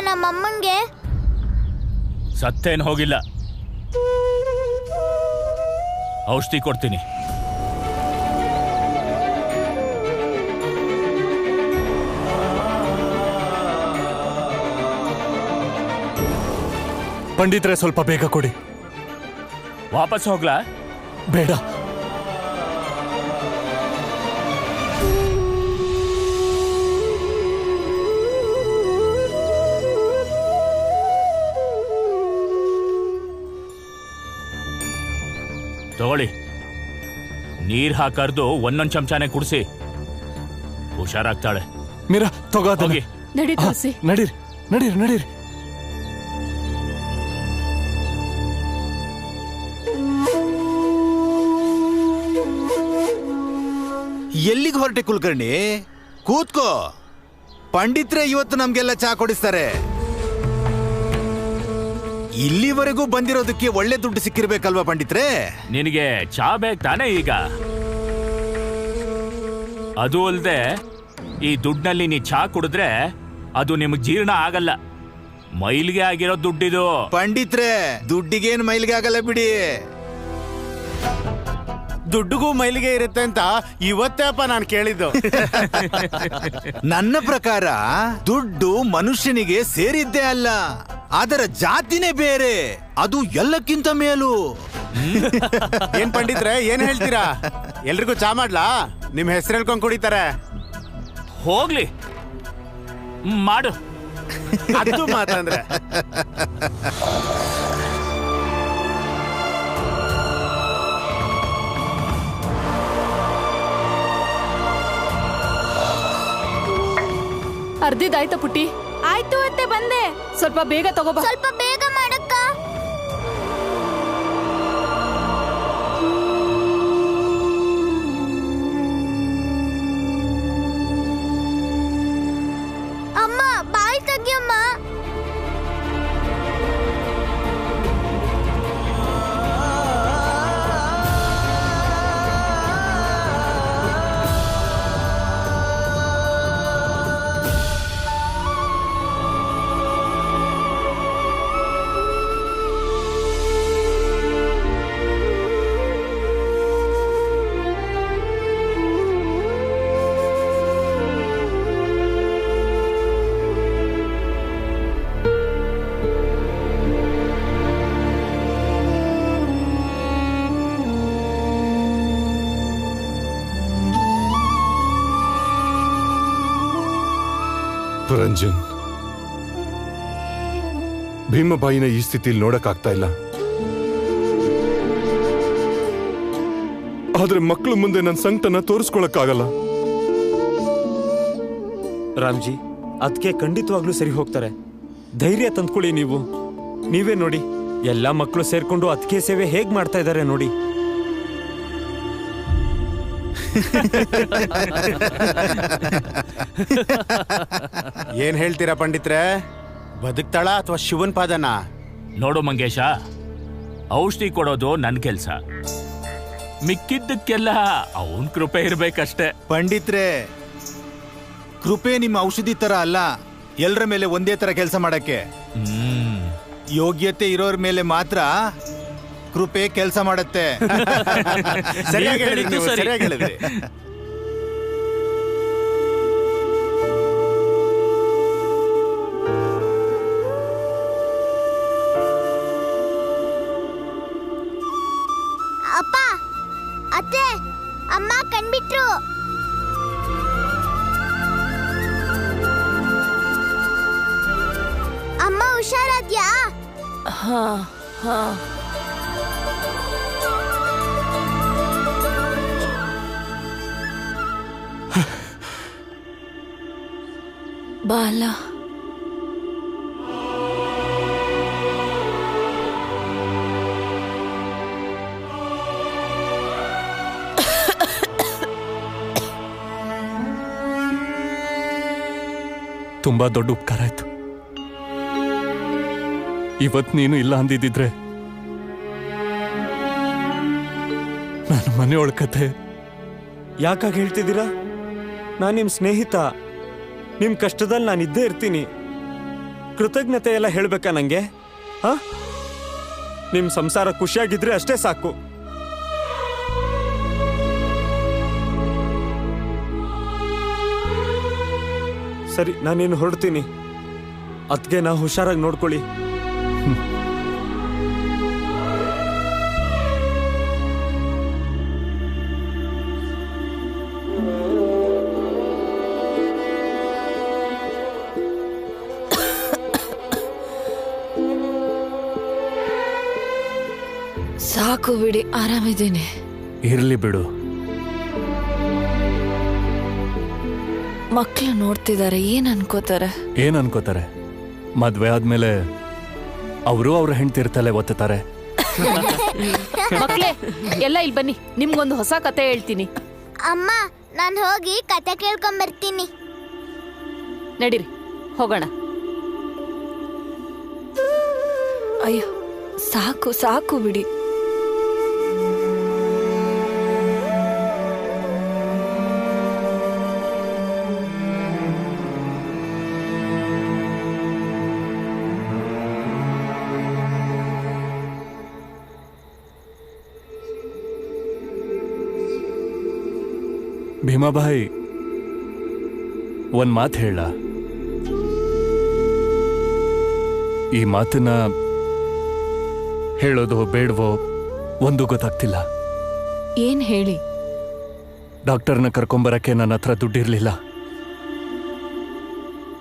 ನಮ್ಮಮ್ಮಂಗೆ? ಸತ್ತೇನು ಹೋಗಿಲ್ಲ, ಔಷಧಿ ಕೊಡ್ತೀನಿ. ಪಂಡಿತ್ರೆ, ಸ್ವಲ್ಪ ಬೇಗ ಕೊಡಿ. ವಾಪಸ್ ಹೋಗ್ಲಾ? ಬೇಡ. ತಗೊಳ್ಳಿ, ನೀರ್ ಹಾಕರ್ದು ಒಂದೊಂದ್ ಚಮಚಾನೆ ಕುಡಿಸಿ, ಹುಷಾರಾಗ್ತಾಳೆ. ಮೀರಾ, ತಗೋಗಿ. ನಡೀರಿ ನಡೀರಿ ನಡೀರಿ ನಡೀರಿ. ಎಲ್ಲಿಗೆ ಹೊರಟೆ ಕುಲಕರ್ಣಿ? ಕೂತ್ಕೋ. ಪಂಡಿತ್ರೆ ಇವತ್ತು ನಮ್ಗೆಲ್ಲ ಚಾ ಕೊಡಿಸ್ತಾರೆ. ಇಲ್ಲಿವರೆಗೂ ಬಂದಿರೋದಕ್ಕೆ ಒಳ್ಳೆ ದುಡ್ಡು ಸಿಕ್ಕಿರ್ಬೇಕಲ್ವಾ ಪಂಡಿತ್ರೆ? ನಿನಗೆ ಚಾ ಬೇಕು ತಾನೇ ಈಗ? ಅದು ಅಲ್ದೆ ಈ ದುಡ್ಡಿನಲ್ಲಿ ನೀ ಚಾ ಕುಡಿದ್ರೆ ಅದು ನಿಮಗ್ ಜೀರ್ಣ ಆಗಲ್ಲ. ಮೈಲಿಗೆ ಆಗಿರೋ ದುಡ್ಡಿದು. ಪಂಡಿತ್ರೆ, ದುಡ್ಡಿಗೇನು ಮೈಲಿಗೆ ಆಗಲ್ಲ ಬಿಡಿ. ದುಡ್ಡಿಗೂ ಮೈಲಿಗೆ ಇರುತ್ತೆ ಅಂತ ಇವತ್ತೇಪ್ಪ ನಾನು ಕೇಳಿದ್ದು. ನನ್ನ ಪ್ರಕಾರ ದುಡ್ಡು ಮನುಷ್ಯನಿಗೆ ಸೇರಿದ್ದೇ ಅಲ್ಲ, ಅದರ ಜಾತಿನೇ ಬೇರೆ, ಅದು ಎಲ್ಲಕ್ಕಿಂತ ಮೇಲು. ಏನ್ ಪಂಡಿತ್ರೆ, ಏನ್ ಹೇಳ್ತೀರಾ? ಎಲ್ರಿಗೂ ಚಾ ಮಾಡ್ಲಾ? ನಿಮ್ ಹೆಸರು ಹೇಳ್ಕೊಂಡ್ ಕುಡಿತಾರೆ. ಹೋಗ್ಲಿ, ಮಾಡು. ಅದು ಮಾತಂದ್ರೆ ಅರ್ಧಿದಾಯ್ತಾ ಪುಟ್ಟಿ? ಆಯ್ತು ಅತ್ತೆ, ಬಂದೆ. ಸ್ವಲ್ಪ ಬೇಗ ತಗೋಬಾ. ಸ್ವಲ್ಪ ಬೇಗ ಮಾಡಕ್ಕ. ಅಮ್ಮ, ಬಾಯ್ ತೆಗಿಯಮ್ಮ. ರಂಜನ್, ಭೀಮಬಾಯಿನ ಈ ಸ್ಥಿತಿಯಲ್ಲಿ ನೋಡಕ್ಕಾಗ್ತಾ ಇಲ್ಲ. ಆದ್ರೆ ಮಕ್ಕಳು ಮುಂದೆ ನನ್ನ ಸಂಕಟನ ತೋರಿಸ್ಕೊಳಕ್ಕಾಗಲ್ಲ. ರಾಮ್ಜಿ, ಅದಕ್ಕೆ ಖಂಡಿತವಾಗ್ಲೂ ಸರಿ ಹೋಗ್ತಾರೆ. ಧೈರ್ಯ ತಂದ್ಕೊಳ್ಳಿ. ನೀವೇ ನೋಡಿ, ಎಲ್ಲಾ ಮಕ್ಕಳು ಸೇರ್ಕೊಂಡು ಅದಕ್ಕೆ ಸೇವೆ ಹೇಗ್ ಮಾಡ್ತಾ ಇದ್ದಾರೆ ನೋಡಿ. ಏನ್ ಹೇಳ್ತೀರಾ ಪಂಡಿತ್ರೆ? ಬದುಕ್ತಾಳ ಅಥವಾ ಶಿವನ್ ಪಾದನ? ನೋಡು ಮಂಗೇಶ, ಔಷಧಿ ಕೊಡೋದು ನನ್ ಕೆಲ್ಸ, ಮಿಕ್ಕಿದ್ದಕ್ಕೆಲ್ಲ ಅವನ್ ಕೃಪೆ ಇರ್ಬೇಕಷ್ಟೇ. ಪಂಡಿತ್ರೆ, ಕೃಪೆ ನಿಮ್ಮ ಔಷಧಿ ತರ ಅಲ್ಲ, ಎಲ್ಲರ ಮೇಲೆ ಒಂದೇ ತರ ಕೆಲಸ ಮಾಡಕ್ಕೆ. ಯೋಗ್ಯತೆ ಇರೋರ್ ಮೇಲೆ ಮಾತ್ರ ಕೃಪೆ ಕೆಲಸ ಮಾಡುತ್ತೆ. ಸರಿಯಾಗಿ ಹೇಳಿದ್ರಿ, ಸರಿಯಾಗಿ ಹೇಳಿದ್ರಿ. ಅಪ್ಪ, ಅತ್ತೆ, ಅಮ್ಮ ಕಣ್ಬಿಟ್ರು. ಅಮ್ಮ ಹುಷಾರಾದ್ಯಾ? ಹಾ ಹಾ. ಬಾಲ, ತುಂಬಾ ದೊಡ್ಡ ಉಪಕಾರ ಆಯ್ತು. ಇವತ್ ನೀನು ಇಲ್ಲ ಅಂದಿದ್ರೆ ನಾನು ಮನೆ ಒಳಕತೆ. ಯಾಕಾಗ ಹೇಳ್ತಿದ್ದೀರಾ? ನಾನು ನಿಮ್ ಸ್ನೇಹಿತ. ನಿಮ್ ಕಷ್ಟದಲ್ಲಿ ನಾನು ಇದ್ದೇ ಇರ್ತೀನಿ. ಕೃತಜ್ಞತೆ ಎಲ್ಲ ಹೇಳ್ಬೇಕಾ ನಂಗೆ? ಹ? ನಿಮ್ ಸಂಸಾರ ಖುಷಿಯಾಗಿದ್ರೆ ಅಷ್ಟೇ ಸಾಕು. ಸರಿ, ನಾನೇನು ಹೊರಡ್ತೀನಿ. ಅದ್ಗೆ ನಾ ಹುಷಾರಾಗಿ ನೋಡ್ಕೊಳ್ಳಿ. ಸಾಕು ಬಿಡಿ, ಆರಾಮಿದ್ದೀನಿ. ಇರ್ಲಿ ಬಿಡು. ಮಕ್ಳು ನೋಡ್ತಿದ್ದಾರೆ, ಏನ್ ಅನ್ಕೋತಾರೆ? ಏನ್ ಅನ್ಕೋತಾರೆ? ಮದ್ವೆ ಆದ್ಮೇಲೆ ಅವರು ಅವ್ರ ಹೆಂಡ್ತಿರ್ತಲೆ ಒತ್ತುತ್ತಾರೆ. ಮಕ್ಳೇ ಎಲ್ಲ ಇಲ್ಲಿ ಬನ್ನಿ, ನಿಮ್ಗೊಂದು ಹೊಸ ಕತೆ ಹೇಳ್ತೀನಿ. ಅಮ್ಮ, ನಾನು ಹೋಗಿ ಕತೆ ಕೇಳ್ಕೊಂಬರ್ತೀನಿ. ನಡೀರಿ ಹೋಗೋಣ. ಅಯ್ಯೋ ಸಾಕು ಸಾಕು ಬಿಡಿ. ಭೀಮಾಬಾಯಿ, ಒಂದ್ ಮಾತು ಹೇಳ. ಈ ಮಾತನ್ನ ಹೇಳೋದು ಬೇಡವೋ ಒಂದು ಗೊತ್ತಾಗ್ತಿಲ್ಲ. ಏನ್ ಹೇಳಿ? ಡಾಕ್ಟರ್ನ ಕರ್ಕೊಂಬರಕ್ಕೆ ನನ್ನ ಹತ್ರ ದುಡ್ಡಿರ್ಲಿಲ್ಲ.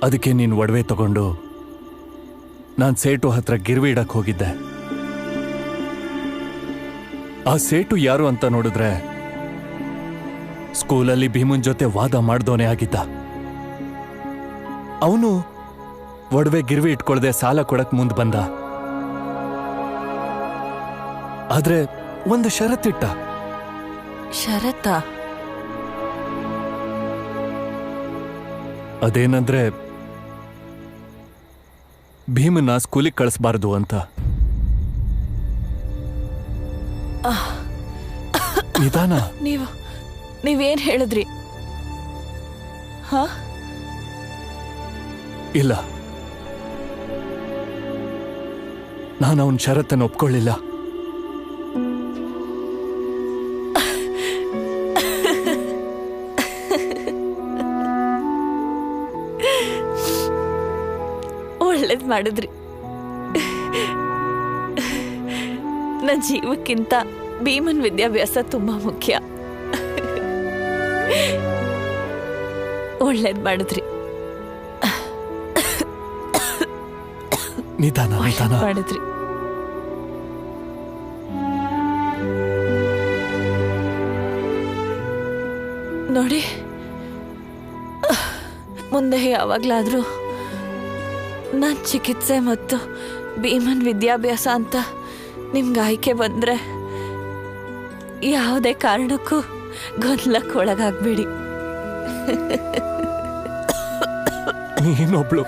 ಅದಕ್ಕೆ ನೀನು ಒಡವೆ ತಗೊಂಡು ನಾನು ಸೇಟು ಹತ್ರ ಗಿರ್ವಿ ಇಡಕ್ ಹೋಗಿದ್ದೆ. ಆ ಸೇಟು ಯಾರು ಅಂತ ನೋಡಿದ್ರೆ ಸ್ಕೂಲಲ್ಲಿ ಭೀಮನ್ ಜೊತೆ ವಾದ ಮಾಡ್ದೋನೆ ಆಗಿದ್ದ. ಅವನು ಒಡವೆ ಗಿರ್ವಿ ಇಟ್ಕೊಳ್ದೆ ಸಾಲ ಕೊಡಕ್ ಮುಂದ್ ಬಂದ. ಆದ್ರೆ ಒಂದು ಷರತ್ತಿಟ್ಟ. ಶರತ್ತ? ಅದೇನಂದ್ರೆ ಭೀಮನ್ನ ಸ್ಕೂಲಿಗೆ ಕಳಿಸ್ಬಾರ್ದು ಅಂತ. ನಿಧಾನ. ನೀವೇನ್ ಹೇಳಿದ್ರಿ? ಹ? ಇಲ್ಲ, ನಾನು ಅವನ ಷರತ್ತನ್ನು ಒಪ್ಕೊಳ್ಳಿಲ್ಲ. ಒಳ್ಳೇದ್ ಮಾಡಿದ್ರಿ. ನನ್ನ ಜೀವಕ್ಕಿಂತ ಭೀಮನ್ ವಿದ್ಯಾಭ್ಯಾಸ ತುಂಬಾ ಮುಖ್ಯ. ಒಳ್ಳೇದ್ ಮಾಡಿದ್ರಿ. ನಿಧಾನ ನಿಧಾನ ಮಾಡಿದ್ರಿ. ನೋಡಿ, ಮುಂದೆ ಯಾವಾಗ್ಲಾದ್ರೂ ನಾನ್ ಚಿಕಿತ್ಸೆ ಮತ್ತು ಭೀಮನ್ ವಿದ್ಯಾಭ್ಯಾಸ ಅಂತ ನಿಮ್ಗೆ ಆಯ್ಕೆ ಬಂದ್ರೆ ಯಾವುದೇ ಕಾರಣಕ್ಕೂ ಗೊಂದಲಕ್ಕೆ ಒಳಗಾಗ್ಬೇಡಿ. ನೀನೊಬ್ಳು.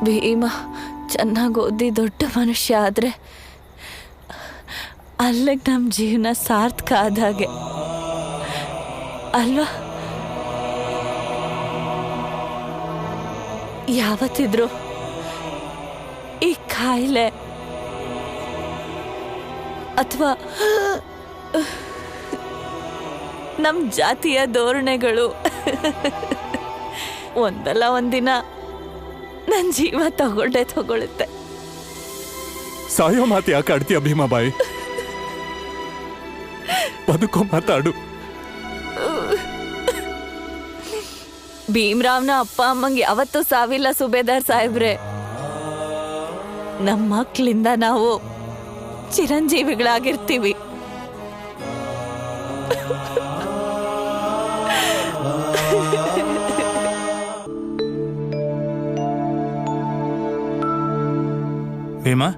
ಭೀಮ ಚೆನ್ನಾಗಿ ಓದಿ ದೊಡ್ಡ ಮನುಷ್ಯ ಆದ್ರೆ ಅಲ್ಲಿಗೆ ನಮ್ಮ ಜೀವನ ಸಾರ್ಥಕ ಆದಾಗೆ ಅಲ್ವಾ? ಯಾವತ್ತಿದ್ರು ಈ ಕಾಯಿಲೆ ಅಥವಾ ನಮ್ಮ ಜಾತಿಯ ಧೋರಣೆಗಳು ಒಂದಲ್ಲ ಒಂದಿನ ನನ್ನ ಜೀವ ತಗೊಳುತ್ತೆ. ಸಾಯೋ ಮಾತು ಯಾಕೆ ಆಡ್ತೀಯ ಭೀಮಾಬಾಯಿ? ಬದುಕೋ ಮಾತಾಡು. ಭೀಮ್ರಾವ್ನ ಅಪ್ಪ ಅಮ್ಮಂಗೆ ಯಾವತ್ತೂ ಸಾವಿಲ್ಲ ಸುಬೇದಾರ್ ಸಾಹೇಬ್ರೆ. ನಮ್ಮ ಮಕ್ಕಳಿಂದ ನಾವು ಚಿರಂಜೀವಿಗಳಾಗಿರ್ತೀವಿ. ಭೀಮಾ,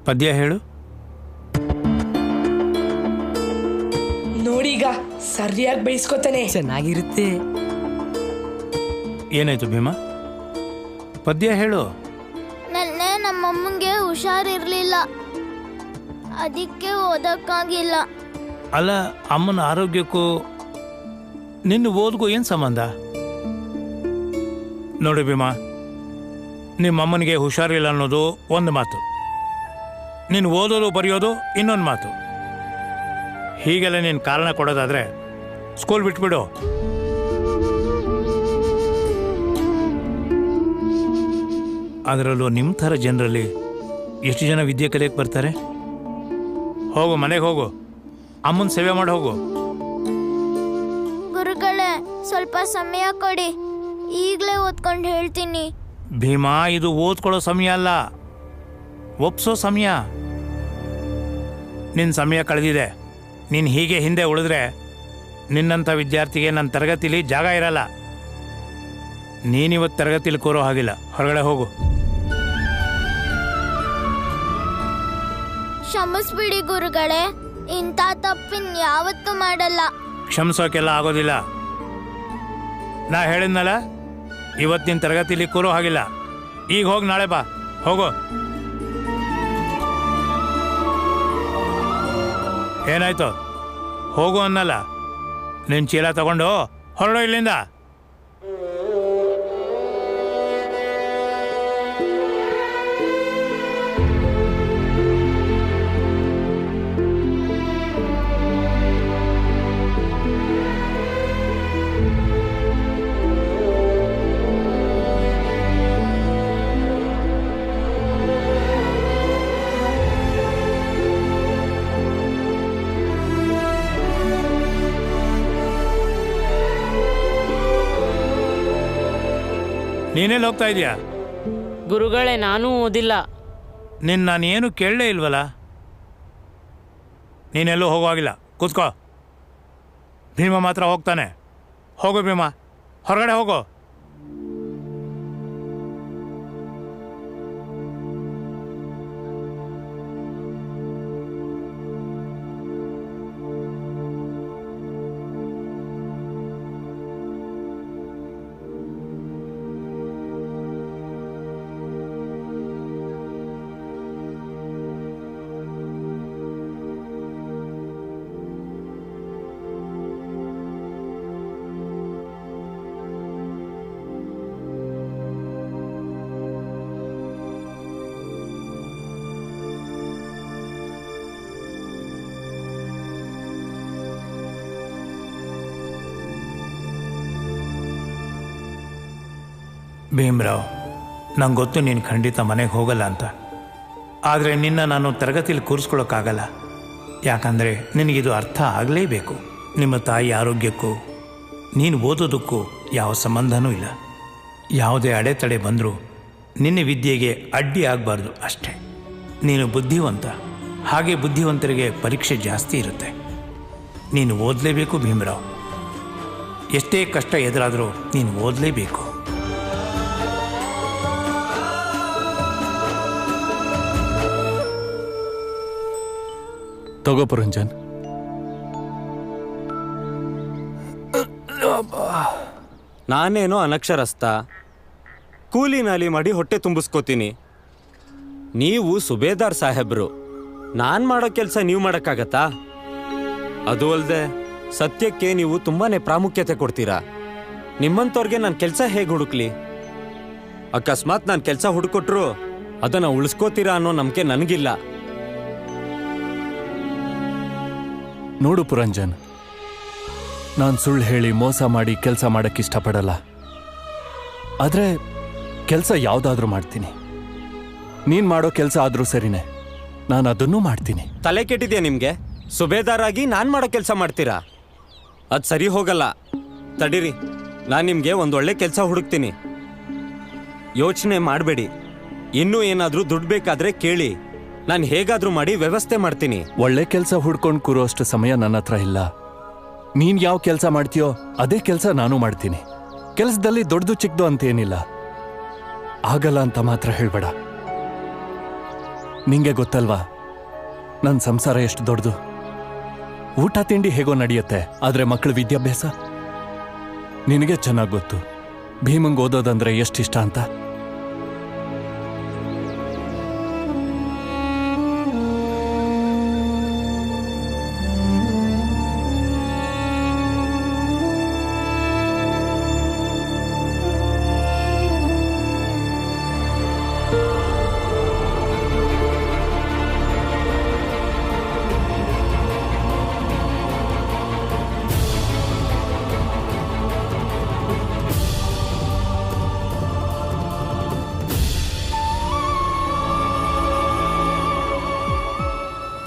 ಪದ್ಯ ಹೇಳು. ನೋಡೀಗ ಸರಿಯಾಗಿ ಬೈಸ್ಕೊತಾನೆ. ಚೆನ್ನಾಗಿರುತ್ತೆ. ಏನಾಯ್ತು ಭೀಮಾ? ಪದ್ಯ ಹೇಳು. ನೆನ್ನೆ ನಮ್ಮಮ್ಮಂಗೆ ಹುಷಾರಿರ್ಲಿಲ್ಲ, ಅದಕ್ಕೆ ಓದಕ್ಕಾಗಿಲ್ಲ. ಅಲ್ಲ, ಅಮ್ಮನ ಆರೋಗ್ಯಕ್ಕೂ ನಿನ್ನ ಓದ್ಗೂ ಏನು ಸಂಬಂಧ? ನೋಡಿ ಭೀಮಾ, ನಿಮ್ಮಮ್ಮನಿಗೆ ಹುಷಾರಿಲ್ಲ ಅನ್ನೋದು ಒಂದು ಮಾತು, ನೀನು ಓದೋದು ಬರೆಯೋದು ಇನ್ನೊಂದು ಮಾತು. ಹೀಗೆಲ್ಲ ನೀನು ಕಾರಣ ಕೊಡೋದಾದ್ರೆ ಸ್ಕೂಲ್ ಬಿಟ್ಬಿಡು. ಅದರಲ್ಲೂ ನಿಮ್ಮ ಥರ ಜನರಲ್ಲಿ ಎಷ್ಟು ಜನ ವಿದ್ಯೆ ಕಲಿಯಕ್ಕೆ ಬರ್ತಾರೆ? ಹೋಗು, ಮನೆಗೆ ಹೋಗು, ಅಮ್ಮನ ಸೇವೆ ಮಾಡಿ ಹೋಗು. ಗುರುಗಳೇ, ಸ್ವಲ್ಪ ಸಮಯ ಕೊಡಿ, ಈಗಲೇ ಓದ್ಕೊಂಡು ಹೇಳ್ತೀನಿ. ಭೀಮಾ, ಇದು ಓದ್ಕೊಳ್ಳೋ ಸಮಯ ಅಲ್ಲ, ಒಪ್ಸೋ ಸಮಯ. ನಿನ್ನ ಸಮಯ ಕಳೆದಿದೆ. ನೀನು ಹೀಗೆ ಹಿಂದೆ ಉಳಿದ್ರೆ ನಿನ್ನಂಥ ವಿದ್ಯಾರ್ಥಿಗೆ ನನ್ನ ತರಗತಿಲಿ ಜಾಗ ಇರಲ್ಲ. ನೀನಿವತ್ತು ತರಗತಿಲಿ ಕೂರೋ ಹಾಗಿಲ್ಲ, ಹೊರಗಡೆ ಹೋಗು. ಕ್ಷಮಿಸ್ಬಿಡಿ ಗುರುಗಳೇ, ಇಂಥ ತಪ್ಪಿನ ಯಾವತ್ತೂ ಮಾಡಲ್ಲ. ಕ್ಷಮಿಸೋಕೆಲ್ಲ ಆಗೋದಿಲ್ಲ. ನಾ ಹೇಳಿದ್ನಲ್ಲ, ಇವತ್ತಿನ ತರಗತಿಲಿ ಕೂರೋ ಹಾಗಿಲ್ಲ. ಈಗ ಹೋಗಿ ನಾಳೆ ಬಾ, ಹೋಗು. ಏನಾಯ್ತು? ಹೋಗು ಅನ್ನಲ್ಲ. ನಿನ್ನ ಚೀಲ ತಗೊಂಡು ಹೊರಡೋ ಇಲ್ಲಿಂದ. ನೀನೆಲ್ಲಿ ಹೋಗ್ತಾ ಇದೀಯಾ? ಗುರುಗಳೇ, ನಾನೂ ಓದಿಲ್ಲ. ನಾನೇನು ಕೇಳಲೇ ಇಲ್ವಲ್ಲ. ನೀನೆಲ್ಲೂ ಹೋಗುವಾಗಿಲ್ಲ, ಕೂತ್ಕೋ. ಭೀಮ ಮಾತ್ರ ಹೋಗ್ತಾನೆ. ಹೋಗು ಭೀಮ, ಹೊರಗಡೆ ಹೋಗು. ಭೀಮ್ರಾವ್, ನಂಗೆ ಗೊತ್ತು ನೀನು ಖಂಡಿತ ಮನೆಗೆ ಹೋಗಲ್ಲ ಅಂತ. ಆದರೆ ನಿನ್ನ ನಾನು ತರಗತಿಯಲ್ಲಿ ಕೂರಿಸ್ಕೊಳ್ಳೋಕ್ಕಾಗಲ್ಲ. ಯಾಕಂದರೆ ನಿನಗಿದು ಅರ್ಥ ಆಗಲೇಬೇಕು. ನಿಮ್ಮ ತಾಯಿ ಆರೋಗ್ಯಕ್ಕೂ ನೀನು ಓದೋದಕ್ಕೂ ಯಾವ ಸಂಬಂಧನೂ ಇಲ್ಲ. ಯಾವುದೇ ಅಡೆತಡೆ ಬಂದರೂ ನಿನ್ನ ವಿದ್ಯೆಗೆ ಅಡ್ಡಿ ಆಗಬಾರ್ದು ಅಷ್ಟೇ. ನೀನು ಬುದ್ಧಿವಂತ, ಹಾಗೆ ಬುದ್ಧಿವಂತರಿಗೆ ಪರೀಕ್ಷೆ ಜಾಸ್ತಿ ಇರುತ್ತೆ. ನೀನು ಓದಲೇಬೇಕು ಭೀಮ್ರಾವ್. ಎಷ್ಟೇ ಕಷ್ಟ ಎದುರಾದರೂ ನೀನು ಓದಲೇಬೇಕು. ತಗೋ ಪುರಂಜನ್. ನಾನೇನೋ ಅನಕ್ಷರಸ್ಥ, ಕೂಲಿ ನಾಲಿ ಮಾಡಿ ಹೊಟ್ಟೆ ತುಂಬಿಸ್ಕೋತೀನಿ. ನೀವು ಸುಬೇದಾರ್ ಸಾಹೇಬ್ರು, ನಾನು ಮಾಡೋ ಕೆಲಸ ನೀವು ಮಾಡೋಕ್ಕಾಗತ್ತಾ? ಅದು ಅಲ್ಲದೆ ಸತ್ಯಕ್ಕೆ ನೀವು ತುಂಬಾನೇ ಪ್ರಾಮುಖ್ಯತೆ ಕೊಡ್ತೀರಾ. ನಿಮ್ಮಂಥವ್ರಿಗೆ ನಾನು ಕೆಲಸ ಹೇಗೆ ಹುಡುಕ್ಲಿ? ಅಕಸ್ಮಾತ್ ನಾನು ಕೆಲಸ ಹುಡುಕೊಟ್ರು ಅದನ್ನು ಉಳಿಸ್ಕೋತೀರಾ ಅನ್ನೋ ನಂಬಿಕೆ ನನಗಿಲ್ಲ. ನೋಡು ಪುರಂಜನ್, ನಾನು ಸುಳ್ಳು ಹೇಳಿ ಮೋಸ ಮಾಡಿ ಕೆಲಸ ಮಾಡಕ್ಕೆ ಇಷ್ಟಪಡಲ್ಲ. ಆದರೆ ಕೆಲಸ ಯಾವುದಾದ್ರೂ ಮಾಡ್ತೀನಿ. ನೀನು ಮಾಡೋ ಕೆಲಸ ಆದರೂ ಸರಿನೇ, ನಾನು ಅದನ್ನೂ ಮಾಡ್ತೀನಿ. ತಲೆ ಕೆಟ್ಟಿದ್ಯಾ ನಿಮಗೆ? ಸುಬೇದಾರ್ ಆಗಿ ನಾನು ಮಾಡೋ ಕೆಲಸ ಮಾಡ್ತೀರಾ? ಅದು ಸರಿ ಹೋಗಲ್ಲ. ತಡೀರಿ, ನಾನು ನಿಮಗೆ ಒಂದೊಳ್ಳೆ ಕೆಲಸ ಹುಡುಕ್ತೀನಿ. ಯೋಚನೆ ಮಾಡಬೇಡಿ. ಇನ್ನೂ ಏನಾದರೂ ದುಡ್ಡು ಬೇಕಾದರೆ ಕೇಳಿ, ನಾನು ಹೇಗಾದರೂ ಮಾಡಿ ವ್ಯವಸ್ಥೆ ಮಾಡ್ತೀನಿ. ಒಳ್ಳೆ ಕೆಲಸ ಹುಡ್ಕೊಂಡು ಕೂರೋಷ್ಟು ಸಮಯ ನನ್ನ ಹತ್ರ ಇಲ್ಲ. ನೀನ್ ಯಾವ ಕೆಲಸ ಮಾಡ್ತೀಯೋ ಅದೇ ಕೆಲಸ ನಾನು ಮಾಡ್ತೀನಿ. ಕೆಲಸದಲ್ಲಿ ದೊಡ್ಡದು ಚಿಕ್ಕದು ಅಂತೇನಿಲ್ಲ. ಆಗಲ್ಲ ಅಂತ ಮಾತ್ರ ಹೇಳ್ಬೇಡ. ನಿಂಗೆ ಗೊತ್ತಲ್ವಾ ನನ್ನ ಸಂಸಾರ ಎಷ್ಟು ದೊಡ್ಡದು. ಊಟ ತಿಂಡಿ ಹೇಗೋ ನಡೆಯುತ್ತೆ, ಆದ್ರೆ ಮಕ್ಕಳ ವಿದ್ಯಾಭ್ಯಾಸ ನಿನಗೆ ಚೆನ್ನಾಗಿ ಗೊತ್ತು. ಭೀಮಂಗ್ ಓದೋದಂದ್ರೆ ಎಷ್ಟಿಷ್ಟ ಅಂತ.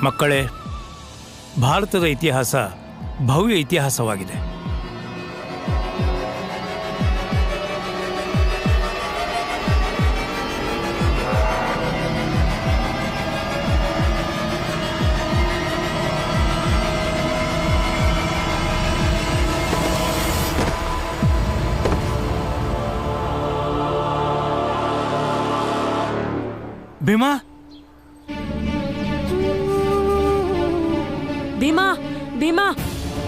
ಮಕ್ಕಳೇ, ಭಾರತದ ಇತಿಹಾಸ ಭವ್ಯ ಇತಿಹಾಸವಾಗಿದೆ. ಭೀಮಾ, ಭೀಮಾ ಭೀಮಾ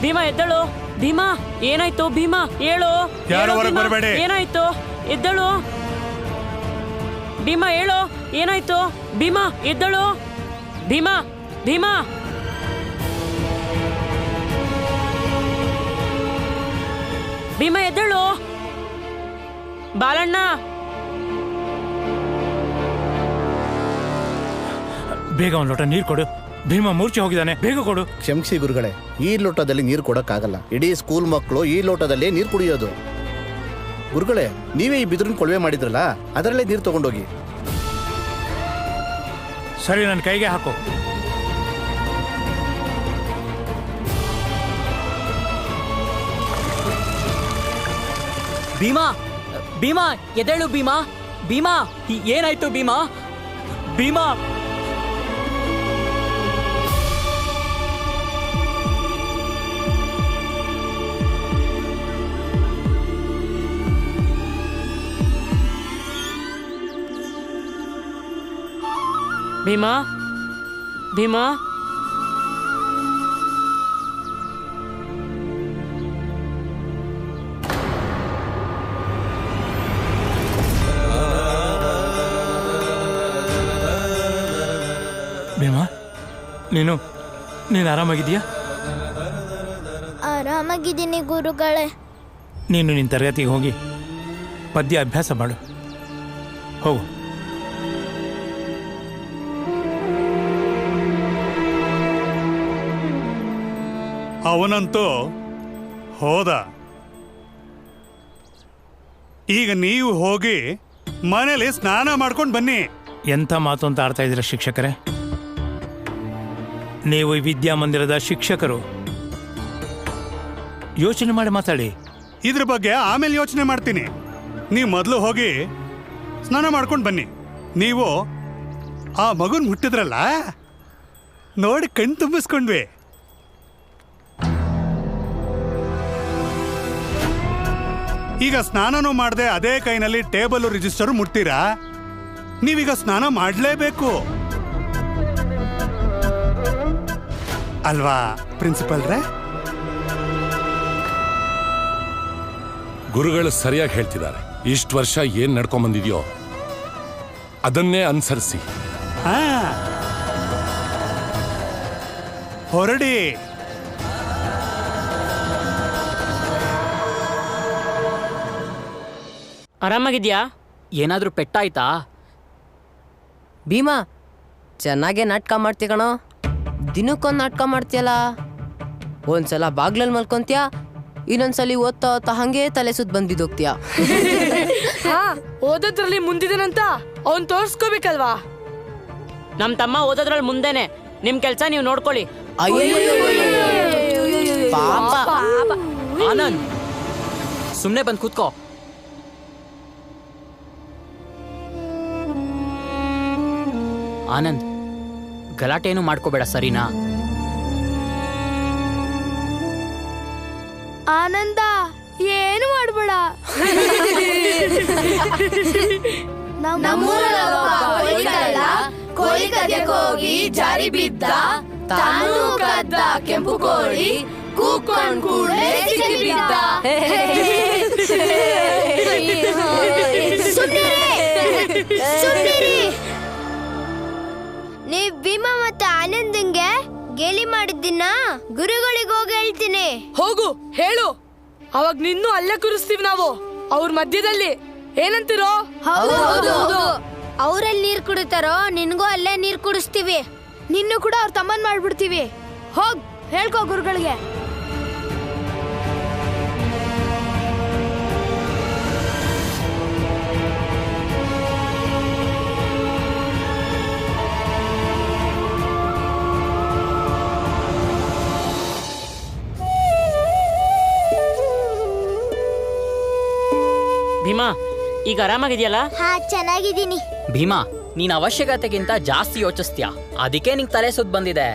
ಭೀಮಾ ಎದ್ದಳು. ಭೀಮಾ ಏನಾಯ್ತು? ಭೀಮಾ ಹೇಳು. ಯಾರು ಹೇಳು ಹೊರಗೆ ಭೀಮಾ, ಬರ್ಬೇಡಿ. ಏನಾಯ್ತು? ಎದ್ದಳು. ಭೀಮಾ ಹೇಳು, ಏನಾಯ್ತು? ಭೀಮಾ ಎದ್ದಳು. ಭೀಮಾ ಭೀಮಾ ಭೀಮಾ ಎದ್ದಳು. ಬಾಲಣ್ಣ, ಬೇಗ ಒಂದು ಲೋಟ ನೀರು ಕೊಡು. ಭೀಮಾ ಮೂರ್ಛೆ ಹೋಗಿದ್ದಾನೆ, ಬೇಗ ಕೊಡು. ಕ್ಷಮಿಸಿ ಗುರುಗಳೇ, ಈ ಲೋಟದಲ್ಲಿ ನೀರು ಕೊಡಕ್ಕಾಗಲ್ಲ. ಇಡೀ ಸ್ಕೂಲ್ ಮಕ್ಕಳು ಈ ಲೋಟದಲ್ಲೇ ನೀರು ಕುಡಿಯೋದು. ಗುರುಗಳೇ, ನೀವೇ ಈ ಬಿದಿರಿನ ಕೊಳವೆ ಮಾಡಿದ್ರಲ್ಲ, ಅದರಲ್ಲೇ ನೀರು ತಗೊಂಡೋಗಿ. ಸರಿ, ನನ್ನ ಕೈಗೆ ಹಾಕು. ಭೀಮಾ ಭೀಮಾ ಎದ್ದೇಳು. ಭೀಮಾ ಭೀಮಾ ಏನಾಯ್ತು? ಭೀಮಾ ಭೀಮಾ ಭೀಮಾ ಭೀಮಾ ಭೀಮಾ, ನೀನು ಆರಾಮಾಗಿದೆಯಾ? ಆರಾಮಾಗಿದ್ದೀನಿ ಗುರುಗಳೇ. ನೀನು ನಿನ್ನ ತರಗತಿಗೆ ಹೋಗಿ ಪದ್ಯ ಅಭ್ಯಾಸ ಮಾಡು. ಹೋಗು. ಅವನಂತೂ ಹೋದ. ಈಗ ನೀವು ಹೋಗಿ ಮನೇಲಿ ಸ್ನಾನ ಮಾಡ್ಕೊಂಡು ಬನ್ನಿ. ಎಂಥ ಮಾತು ಅಂತ ಆಡ್ತಾ ಇದ್ದೀರ ಶಿಕ್ಷಕರೇ? ನೀವು ಈ ವಿದ್ಯಾಮಂದಿರದ ಶಿಕ್ಷಕರು, ಯೋಚನೆ ಮಾಡಿ ಮಾತಾಡಿ. ಇದ್ರ ಬಗ್ಗೆ ಆಮೇಲೆ ಯೋಚನೆ ಮಾಡ್ತೀನಿ. ನೀವು ಮೊದಲು ಹೋಗಿ ಸ್ನಾನ ಮಾಡ್ಕೊಂಡು ಬನ್ನಿ. ನೀವು ಆ ಮಗುನ್ ಮುಟ್ಟಿದ್ರಲ್ಲ, ನೋಡಿ ಕಣ್ ತುಂಬಿಸ್ಕೊಂಡ್ವಿ. ಈಗ ಸ್ನಾನನೂ ಮಾಡದೆ ಅದೇ ಕೈನಲ್ಲಿ ಟೇಬಲ್ ರಿಜಿಸ್ಟರ್ ಮುಟ್ತೀರಾ? ನೀವೀಗ ಸ್ನಾನ ಮಾಡಲೇಬೇಕು ಅಲ್ವಾ ಪ್ರಿನ್ಸಿಪಲ್ರೇ? ಗುರುಗಳು ಸರಿಯಾಗಿ ಹೇಳ್ತಿದ್ದಾರೆ. ಇಷ್ಟು ವರ್ಷ ಏನ್ ನಡ್ಕೊಂಡ್ ಬಂದಿದ್ಯೋ ಅದನ್ನೇ ಅನುಸರಿಸಿ. ಹೊರಡಿ. ಆರಾಮಾಗಿದ್ಯಾ? ಏನಾದ್ರೂ ಪೆಟ್ಟಾಯ್ತಾ? ಭೀಮಾ, ಚೆನ್ನಾಗೆ ನಾಟಕ ಮಾಡ್ತೀಯ ಕಣೋ. ದಿನಕ್ಕೊಂದು ನಾಟಕ ಮಾಡ್ತೀಯಲ್ಲ. ಒಂದ್ಸಲ ಬಾಗ್ಲಲ್ಲಿ ಮಲ್ಕೊಂತೀಯ, ಇನ್ನೊಂದ್ಸಲಿ ಓದ್ತಾ ಓದ್ತಾ ಹಂಗೆ ತಲೆ ಸುತ್ತ ಬಂದಿದ್ದೋಗ್ತೀಯ. ಓದೋದ್ರಲ್ಲಿ ಮುಂದಿದನಂತ ಅವನ್ ತೋರ್ಸ್ಕೋಬೇಕಲ್ವಾ? ನಮ್ ತಮ್ಮ ಓದೋದ್ರಲ್ಲಿ ಮುಂದೆನೆ. ನಿಮ್ ಕೆಲ್ಸ ನೀವು ನೋಡ್ಕೊಳ್ಳಿ. ಆನಂದ್, ಸುಮ್ನೆ ಬಂದ್ ಕೂತ್ಕೋ. ಆನಂದ್, ಗಲಾಟೆ ಏನು ಮಾಡ್ಕೋಬೇಡ, ಸರಿನಾ? ಆನಂದ, ಏನು ಮಾಡ್ಬೇಡ. ಕೋಳಿ ಕದ್ಯಕ್ಕೆ ಹೋಗಿ ಜಾರಿ ಬಿದ್ದ, ತಾನು ಕದ್ದ ಕೆಂಪು ಕೋಳಿ, ಕೂಕೊಂಡ್ ಕೂಡಲೇ ಸಿಕ್ಕಿ ಬಿದ್ದ. ನೀವ್ ಭೀಮಾ ಮತ್ತೆ ಆನಂದಂಗೆ ಗೇಲಿ ಮಾಡಿದ್ದೀನ ಗುರುಗಳಿಗೆ ಹೋಗಿ ಹೇಳ್ತೀನಿ. ಹೋಗು, ಹೇಳು. ಅವಾಗ ನಿನ್ನೂ ಅಲ್ಲೇ ಕೂರಿಸ್ತೀವಿ ನಾವು, ಅವ್ರ ಮಧ್ಯದಲ್ಲಿ. ಏನಂತೀರೋ? ಅವ್ರಲ್ಲಿ ನೀರ್ ಕುಡಿತಾರೋ, ನಿನ್ಗೂ ಅಲ್ಲೇ ನೀರ್ ಕುಡಿಸ್ತೀವಿ. ನಿನ್ನೂ ಕೂಡ ಅವ್ರ ತಮ್ಮನ್ ಮಾಡ್ಬಿಡ್ತೀವಿ. ಹೋಗ್ ಹೇಳ್ಕೋ ಗುರುಗಳಿಗೆ. ಭೀಮಾ ಈಗ ಆರಾಮಾಗಿದೆಯಲ್ಲ? ಹಾ ಚೆನ್ನಾಗಿದ್ದೀನಿ. ಭೀಮಾ, ನೀನ್ ಅವಶ್ಯಕತೆಗಿಂತ ಜಾಸ್ತಿ ಯೋಚಿಸ್ತೀಯ, ಅದಕ್ಕೆ ನಿಂಗೆ ತಲೆ ಸುತ್ತ ಬಂದಿದೆ.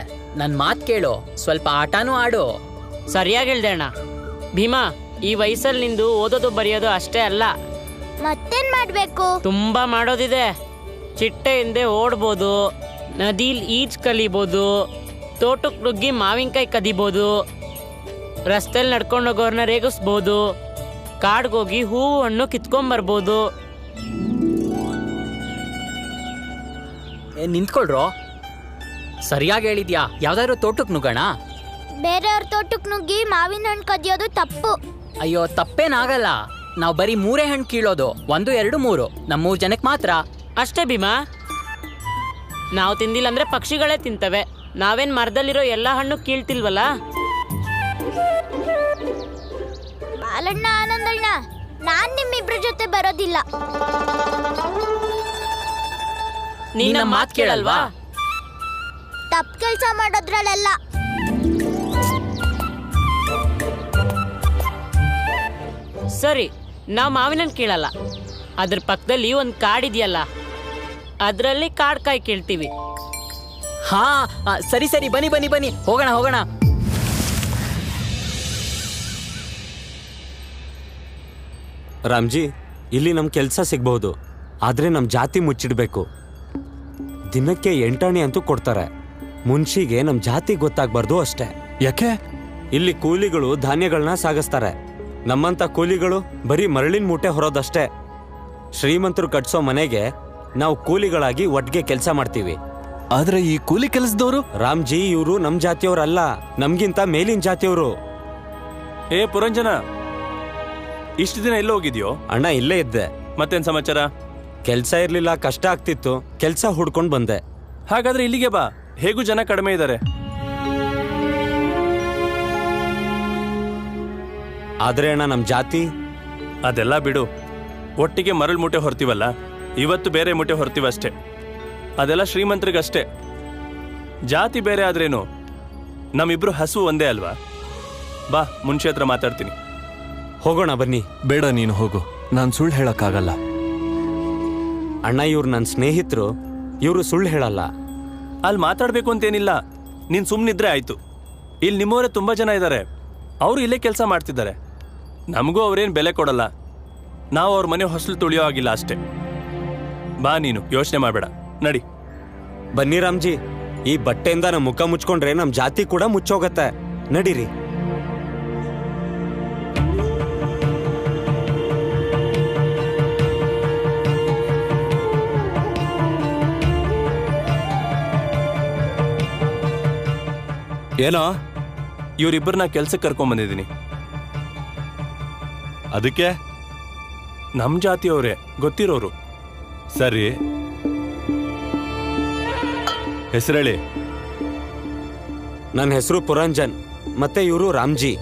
ನನ್ ಮಾತ್ ಕೇಳು, ಸ್ವಲ್ಪ ಆಟನೂ ಆಡು. ಸರಿಯಾಗಿ ಹೇಳ್ದೆ ಅಣ್ಣ. ಭೀಮಾ, ಈ ವಯಸ್ಸಲ್ಲಿ ನಿಂದು ಓದೋದು ಬರೆಯೋದು ಅಷ್ಟೇ ಅಲ್ಲ, ಮತ್ತೇನ್ ಮಾಡ್ಬೇಕು? ತುಂಬಾ ಮಾಡೋದಿದೆ. ಚಿಟ್ಟೆ ಹಿಂದೆ ಓಡ್ಬೋದು, ನದಿಲ್ ಈಜ್ ಕಲಿಬೋದು, ತೋಟಕ್ಕೆ ನುಗ್ಗಿ ಮಾವಿನಕಾಯಿ ಕದಿಬೋದು, ರಸ್ತೆಯಲ್ಲಿ ನಡ್ಕೊಂಡು ಹೋಗೋರ್ನ ರೇಗಿಸ್ಬೋದು, ಕಾಡ್ಗೋಗಿ ಹೂವು ಹಣ್ಣು ಕಿತ್ಕೊಂಬರ್ಬೋದು. ನಿಂತ್ಕೊಳ್ರೋ, ಸರಿಯಾಗಿ ಹೇಳಿದ್ಯಾ. ಯಾವ್ದಾದ್ರು ತೋಟಕ್ಕೆ ನುಗ್ಗೋಣ? ಬೇರೆಯವ್ರ ತೋಟಕ್ಕೆ ನುಗ್ಗಿ ಮಾವಿನ ಹಣ್ಣು ಕದಿಯೋದು ತಪ್ಪು. ಅಯ್ಯೋ, ತಪ್ಪೇನಾಗಲ್ಲ. ನಾವು ಬರೀ 3 ಹಣ್ಣು ಕೀಳೋದು, 1, 2, 3, ನಮ್ಮ 3 ಜನಕ್ಕೆ ಮಾತ್ರ ಅಷ್ಟೇ. ಭೀಮಾ, ನಾವು ತಿಂದಿಲ್ಲ ಅಂದ್ರೆ ಪಕ್ಷಿಗಳೇ ತಿಂತವೆ. ನಾವೇನ್ ಮರದಲ್ಲಿರೋ ಎಲ್ಲ ಹಣ್ಣು ಕೀಳ್ತಿಲ್ವಲ್ಲ. ಬಾಲಣ್ಣ, ಆನಂದಣ್ಣ, ನಾನ್ ನಿಮ್ಮಿಬ್ರ ಜೊತೆ ಬರೋದಿಲ್ಲ. ನಿನ್ನ ಮಾತ್ ಕೇಳಲ್ವಾ? ತಪ್ಪು ಕೆಲಸ ಮಾಡೋದ್ರಲ್ಲೆಲ್ಲ. ಸರಿ, ನಾವು ಮಾವಿನ ಹಣ್ಣು ಕೀಳಲ್ಲ. ಅದ್ರ ಪಕ್ಕದಲ್ಲಿ ಒಂದು ಕಾಡಿದೆಯಲ್ಲ, ಅದರಲ್ಲಿ ಕಾಡ್ಕಾಯಿ ಕೀಳ್ತೀವಿ. ಹಾ, ಸರಿ ಸರಿ, ಬನ್ನಿ ಬನ್ನಿ ಬನ್ನಿ, ಹೋಗೋಣ ಹೋಗೋಣ. ರಾಮ್ಜಿ, ಇಲ್ಲಿ ನಮ್ಮ ಕೆಲಸ ಸಿಗ್ಬಹುದು, ಆದರೆ ನಮ್ಮ ಜಾತಿ ಮುಚ್ಚಿಡ್ಬೇಕು. ದಿನಕ್ಕೆ 8 ಆಣೆ ಅಂತೂ ಕೊಡ್ತಾರೆ. ಮುನ್ಷಿಗೆ ನಮ್ಮ ಜಾತಿ ಗೊತ್ತಾಗ್ಬಾರ್ದು ಅಷ್ಟೇ. ಯಾಕೆ? ಇಲ್ಲಿ ಕೂಲಿಗಳು ಧಾನ್ಯಗಳನ್ನ ಸಾಗಿಸ್ತಾರೆ. ನಮ್ಮಂಥ ಕೂಲಿಗಳು ಬರೀ ಮರಳಿನ ಮೂಟೆ ಹೊರೋದಷ್ಟೇ. ಶ್ರೀಮಂತರು ಕಟ್ಸೋ ಮನೆಗೆ ನಾವು ಕೂಲಿಗಳಾಗಿ ಒಟ್ಟಿಗೆ ಕೆಲಸ ಮಾಡ್ತೀವಿ. ಆದ್ರೆ ಈ ಕೂಲಿ ಕೆಲಸದವರು? ರಾಮ್ಜಿ, ಇವರು ನಮ್ಮ ಜಾತಿಯವ್ರಲ್ಲ, ನಮ್ಗಿಂತ ಮೇಲಿನ ಜಾತಿಯವರು. ಏ ಪುರಂಜನ, ಇಷ್ಟು ದಿನ ಎಲ್ಲೋ ಹೋಗಿದ್ಯೋ? ಅಣ್ಣ, ಇಲ್ಲೇ ಇದ್ದೆ. ಮತ್ತೇನ್ ಸಮಾಚಾರ? ಕೆಲ್ಸ ಇರ್ಲಿಲ್ಲ, ಕಷ್ಟ ಆಗ್ತಿತ್ತು, ಕೆಲ್ಸ ಹುಡ್ಕೊಂಡ್ ಬಂದೆ. ಹಾಗಾದ್ರೆ ಇಲ್ಲಿಗೆ ಬಾ, ಹೇಗೂ ಜನ ಕಡಿಮೆ ಇದ್ದಾರೆ. ಆದ್ರೆ ಅಣ್ಣ, ನಮ್ ಜಾತಿ ಅದೆಲ್ಲ ಬಿಡು. ಒಟ್ಟಿಗೆ ಮರಳು ಮೂಟೆ ಹೊರ್ತೀವಲ್ಲ, ಇವತ್ತು ಬೇರೆ ಮೂಟೆ ಹೊರ್ತೀವಷ್ಟೇ. ಅದೆಲ್ಲ ಶ್ರೀಮಂತರಿಗಷ್ಟೇ. ಜಾತಿ ಬೇರೆ ಆದ್ರೇನು, ನಮ್ಮಿಬ್ರು ಹಸು ಒಂದೇ ಅಲ್ವಾ? ಬಾ, ಮುನ್ಷಿ ಹತ್ರ ಮಾತಾಡ್ತೀನಿ. ಹೋಗೋಣ ಬನ್ನಿ. ಬೇಡ, ನೀನು ಹೋಗು, ನಾನು ಸುಳ್ಳು ಹೇಳಕ್ಕಾಗಲ್ಲ. ಅಣ್ಣ, ಇವ್ರು ನನ್ನ ಸ್ನೇಹಿತರು, ಇವರು ಸುಳ್ಳು ಹೇಳಲ್ಲ. ಅಲ್ಲಿ ಮಾತಾಡ್ಬೇಕು ಅಂತೇನಿಲ್ಲ, ನೀನ್ ಸುಮ್ಮನಿದ್ರೆ ಆಯ್ತು. ಇಲ್ಲಿ ನಿಮ್ಮವರೇ ತುಂಬಾ ಜನ ಇದ್ದಾರೆ, ಅವರು ಇಲ್ಲೇ ಕೆಲಸ ಮಾಡ್ತಿದ್ದಾರೆ. ನಮಗೂ ಅವ್ರೇನು ಬೆಲೆ ಕೊಡಲ್ಲ, ನಾವು ಅವ್ರ ಮನೆ ಹೊಸಲು ತುಳಿಯೋ ಆಗಿಲ್ಲ ಅಷ್ಟೇ. ಬಾ, ನೀನು ಯೋಚನೆ ಮಾಡಬೇಡ, ನಡಿ. ಬನ್ನಿ ರಾಮ್ಜಿ, ಈ ಬಟ್ಟೆಯಿಂದ ನಮ್ಮ ಮುಖ ಮುಚ್ಕೊಂಡ್ರೆ ನಮ್ಮ ಜಾತಿ ಕೂಡ ಮುಚ್ಚೋಗತ್ತೆ. ನಡೀರಿ. ಏನೋ, ಇವರಿಬ್ಬರನ್ನ ಕೆಲ್ಸಕ್ಕೆ ಕರ್ಕೊಂಡ್ ಬಂದಿದ್ದೀನಿ. ಅದಕ್ಕೆ? ನಮ್ಮ ಜಾತಿಯವರೇ, ಗೊತ್ತಿರೋರು. ಸರಿ, ಹೆಸರೇಳಿ. ನನ್ನ ಹೆಸರು ಪುರಂಜನ್, ಮತ್ತೆ ಇವರು ರಾಮ್ಜಿ.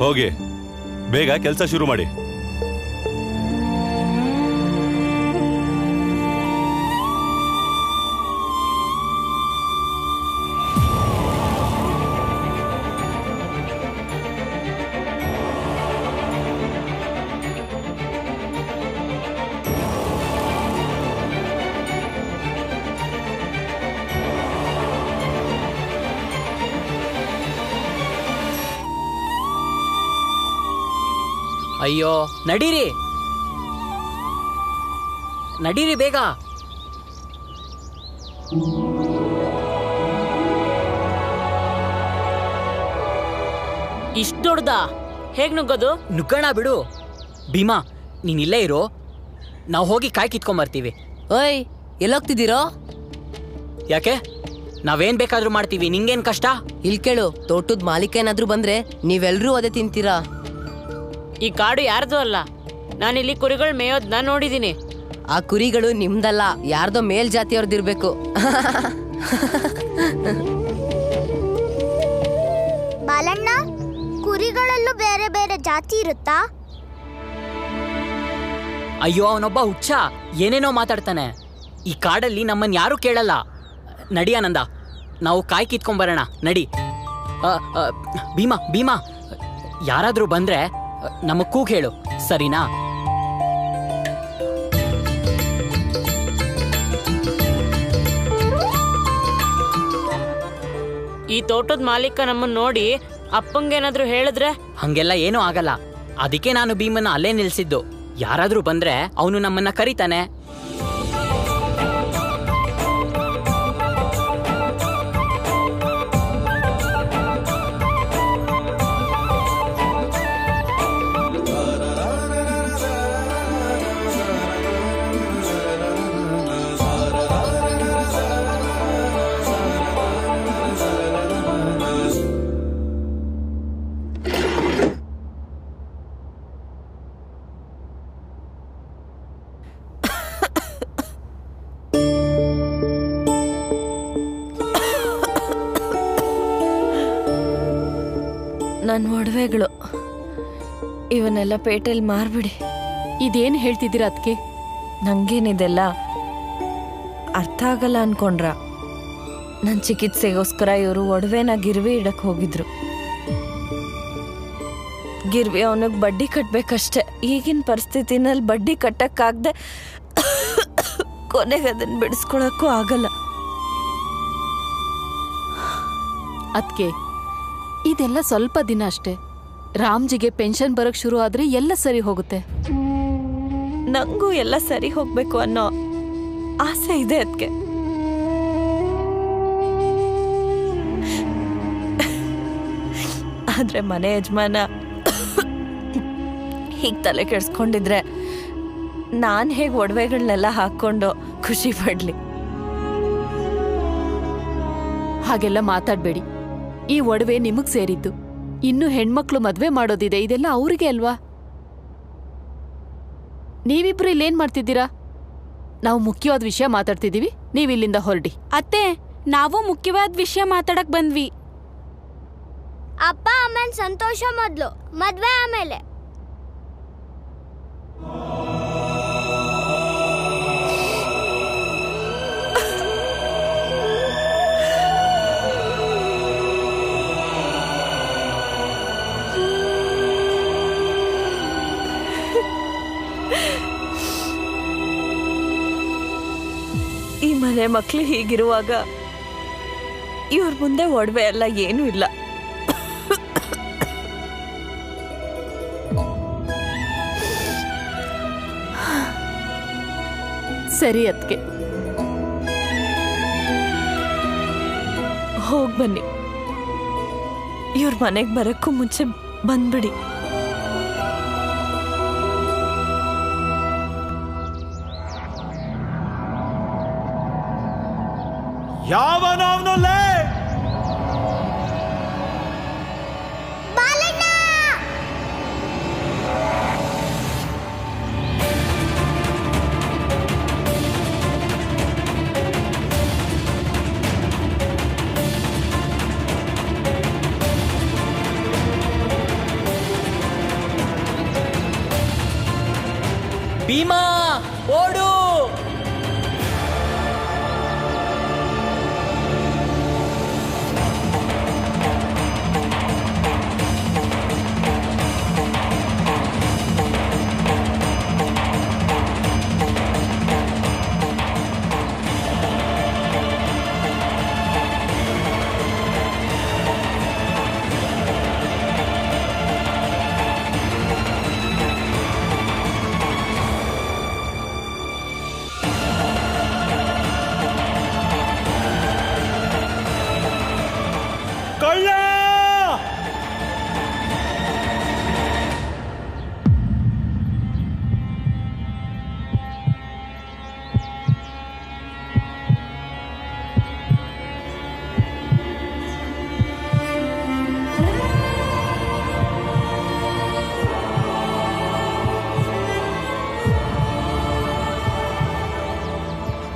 ಹೋಗಿ ಬೇಗ ಕೆಲಸ ಶುರು ಮಾಡಿ. ಅಯ್ಯೋ, ನಡೀರಿ ನಡೀರಿ ಬೇಗ. ಇಷ್ಟು ದೊಡ್ಡದ? ಹೇಗ್ ನುಗ್ಗೋದು? ನುಗ್ಗೋಣ ಬಿಡು. ಭೀಮಾ, ನೀನ್ ಇಲ್ಲೇ ಇರೋ, ನಾವು ಹೋಗಿ ಕಾಯಿ ಕಿತ್ಕೊಂಬರ್ತೀವಿ. ಓಯ್, ಎಲ್ಲೋಗ್ತಿದ್ದೀರೋ? ಯಾಕೆ? ನಾವೇನ್ ಬೇಕಾದ್ರೂ ಮಾಡ್ತೀವಿ, ನಿಂಗೇನ್ ಕಷ್ಟ? ಇಲ್ ಕೇಳು, ತೋಟದ ಮಾಲೀಕ ಏನಾದ್ರೂ ಬಂದ್ರೆ ನೀವೆಲ್ರೂ ಅದೇ ತಿಂತೀರಾ. ಈ ಕಾಡು ಯಾರ್ದು ಅಲ್ಲ, ನಾನಿಲ್ಲಿ ಕುರಿಗಳು ಮೇಯೋದ್ನ ನೋಡಿದೀನಿ. ಆ ಕುರಿಗಳು ನಿಮ್ದಲ್ಲ, ಯಾರ್ದೋ ಮೇಲ್ ಜಾತಿಯವ್ರದಿರ್ಬೇಕು. ಬಾಲಣ್ಣ, ಕುರಿಗಳಲ್ಲೂ ಬೇರೆ ಬೇರೆ ಜಾತಿ ಇರುತ್ತಾ? ಅಯ್ಯೋ, ಅವನೊಬ್ಬ ಹುಚ್ಚ, ಏನೇನೋ ಮಾತಾಡ್ತಾನೆ. ಈ ಕಾಡಲ್ಲಿ ನಮ್ಮನ್ ಯಾರು ಕೇಳಲ್ಲ. ನಡಿ ಆನಂದ, ನಾವು ಕಾಯಿ ಕಿತ್ಕೊಂಬರೋಣ, ನಡಿ. ಭೀಮಾ ಭೀಮಾ, ಯಾರಾದ್ರೂ ಬಂದ್ರೆ ನಮಗ್ ಕೂಗ್ ಹೇಳು, ಸರಿನಾ? ಈ ತೋಟದ ಮಾಲೀಕ ನಮ್ಮನ್ನ ನೋಡಿ ಅಪ್ಪಂಗೇನಾದ್ರೂ ಹೇಳಿದ್ರೆ? ಹಂಗೆಲ್ಲ ಏನೂ ಆಗಲ್ಲ. ಅದಕ್ಕೆ ನಾನು ಭೀಮನ್ನ ಅಲ್ಲೇ ನಿಲ್ಸಿದ್ದು. ಯಾರಾದ್ರೂ ಬಂದ್ರೆ ಅವನು ನಮ್ಮನ್ನ ಕರೀತಾನೆ. ನನ್ನ ಒಡವೆಗಳು ಇವನ್ನೆಲ್ಲ ಪೇಟೆಯಲ್ಲಿ ಮಾರ್ಬಿಡಿ. ಇದೇನು ಹೇಳ್ತಿದ್ದೀರಾ ಅದಕ್ಕೆ? ನಂಗೇನಿದೆಲ್ಲ ಅರ್ಥ ಆಗಲ್ಲ ಅನ್ಕೊಂಡ್ರ? ನನ್ನ ಚಿಕಿತ್ಸೆಗೋಸ್ಕರ ಇವರು ಒಡವೆನ ಗಿರ್ವಿ ಇಡಕ್ ಹೋಗಿದ್ರು. ಗಿರ್ವಿ ಅವನಿಗೆ ಬಡ್ಡಿ ಕಟ್ಬೇಕಷ್ಟೆ. ಈಗಿನ ಪರಿಸ್ಥಿತಿನಲ್ಲಿ ಬಡ್ಡಿ ಕಟ್ಟಕ್ಕಾಗ್ದೆ ಕೊನೆಗೆ ಅದನ್ನ ಬಿಡಿಸ್ಕೊಳಕ್ಕೂ ಆಗಲ್ಲ. ಅದಕ್ಕೆ ಇದೆಲ್ಲ ಸ್ವಲ್ಪ ದಿನ ಅಷ್ಟೇ. ರಾಮ್ಜಿಗೆ ಪೆನ್ಷನ್ ಬರಕ್ ಶುರು ಆದ್ರೆ ಎಲ್ಲ ಸರಿ ಹೋಗುತ್ತೆ. ನಂಗೂ ಎಲ್ಲ ಸರಿ ಹೋಗ್ಬೇಕು ಅನ್ನೋ ಆಸೆ ಇದೆ ಅದಕ್ಕೆ. ಆದ್ರೆ ಮನೆ ಯಜಮಾನ ಹೀಗೆ ತಲೆ ಕೆಡ್ಸ್ಕೊಂಡಿದ್ರೆ ನಾನು ಹೇಗೆ ಒಡವೆಗಳನ್ನೆಲ್ಲ ಹಾಕೊಂಡು ಖುಷಿ ಪಡ್ಲಿ? ಹಾಗೆಲ್ಲ ಮಾತಾಡ್ಬೇಡಿ. ಈ ಒಡವೆ ನಿಮಗ್ ಸೇರಿದ್ದು. ಇನ್ನು ಹೆಣ್ಮಕ್ಳು ಮದ್ವೆ ಮಾಡೋದಿದೆ, ಇದೆಲ್ಲ ಅವ್ರಿಗೆ ಅಲ್ವಾ? ನೀವಿಬ್ರು ಇಲ್ಲೇನ್ ಮಾಡ್ತಿದ್ದೀರಾ? ನಾವು ಮುಖ್ಯವಾದ ವಿಷಯ ಮಾತಾಡ್ತಿದೀವಿ, ನೀವಿಲ್ಲಿಂದ ಹೊರಡಿ. ಅತ್ತೆ, ನಾವು ಮುಖ್ಯವಾದ ವಿಷಯ ಮಾತಾಡಕ್ ಬಂದ್ವಿ. ಅಪ್ಪ ಅಮ್ಮನ ಸಂತೋಷ ಮೊದ್ಲು, ಮದ್ವೆ ಆಮೇಲೆ. ಈ ಮನೆ ಮಕ್ಳು ಹೀಗಿರುವಾಗ ಇವ್ರ ಮುಂದೆ ಒಡವೆ ಎಲ್ಲ ಏನೂ ಇಲ್ಲ. ಸರಿ ಅದಕ್ಕೆ ಹೋಗ್ ಬನ್ನಿ. ಇವ್ರ ಮನೆಗೆ ಬರಕ್ಕೂ ಮುಂಚೆ ಬಂದ್ಬಿಡಿ. ಯಾವನವನಲ್ಲೇ ಭೀಮಾ, ಓಡು!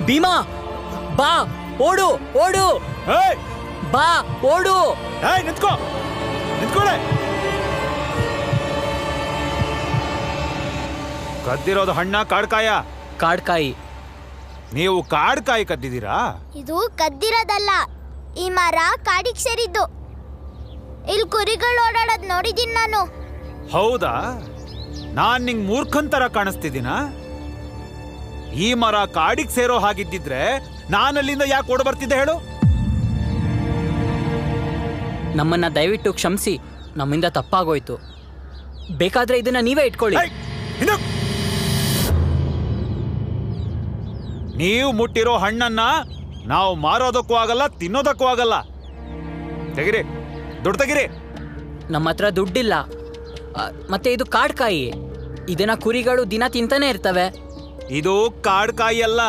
ಭೀಮಾ, ಬಾ, ಓಡು, ಓಡು! ಬಾ, ಓಡು! ನಿಂತ್ಕೋ, ನಿಂತ್ಕೊಳೆ. ಕದ್ದಿರೋದು ಹಣ್ಣ ಕಾಡ್ಕಾಯ? ಕಾಡ್ಕಾಯಿ. ನೀವು ಕಾಡ್ಕಾಯಿ ಕದ್ದಿದ್ದೀರಾ? ಇದು ಕದ್ದಿರೋದಲ್ಲ, ಈ ಮರ ಕಾಡಿಗೆ ಸೇರಿದ್ದು. ಇಲ್ಲಿ ಕುರಿಗಳು ಓಡಾಡೋದ್ ನೋಡಿದೀನಿ ನಾನು. ಹೌದಾ? ನಾನ್ ನಿಂಗ್ ಮೂರ್ಖಂತರ ಕಾಣಿಸ್ತಿದ್ದೀನ? ಈ ಮರ ಕಾಡಿಗೆ ಸೇರೋ ಹಾಗಿದ್ದಿದ್ರೆ ನಾನಲ್ಲಿಂದ ಯಾಕೆ ಓಡ ಬರ್ತಿದ್ದೆ ಹೇಳು? ನಮ್ಮನ್ನ ದಯವಿಟ್ಟು ಕ್ಷಮಿಸಿ, ನಮ್ಮಿಂದ ತಪ್ಪಾಗೋಯ್ತು. ಬೇಕಾದ್ರೆ ಇದನ್ನ ನೀವೇ ಇಟ್ಕೊಳ್ಳಿ. ನೀವು ಮುಟ್ಟಿರೋ ಹಣ್ಣನ್ನ ನಾವು ಮಾರೋದಕ್ಕೂ ಆಗಲ್ಲ, ತಿನ್ನೋದಕ್ಕೂ ಆಗಲ್ಲ. ತೆಗಿರಿ, ದುಡ್ಡು ತೆಗಿರಿ. ನಮ್ಮ ಹತ್ರ ದುಡ್ಡಿಲ್ಲ. ಮತ್ತೆ ಇದು ಕಾಡ್ಕಾಯಿ, ಇದನ್ನ ಕುರಿಗಳು ದಿನ ತಿಂತಾನೆ ಇರ್ತವೆ. ಇದು ಕಾಡ್ಕಾಯಿ ಅಲ್ಲ,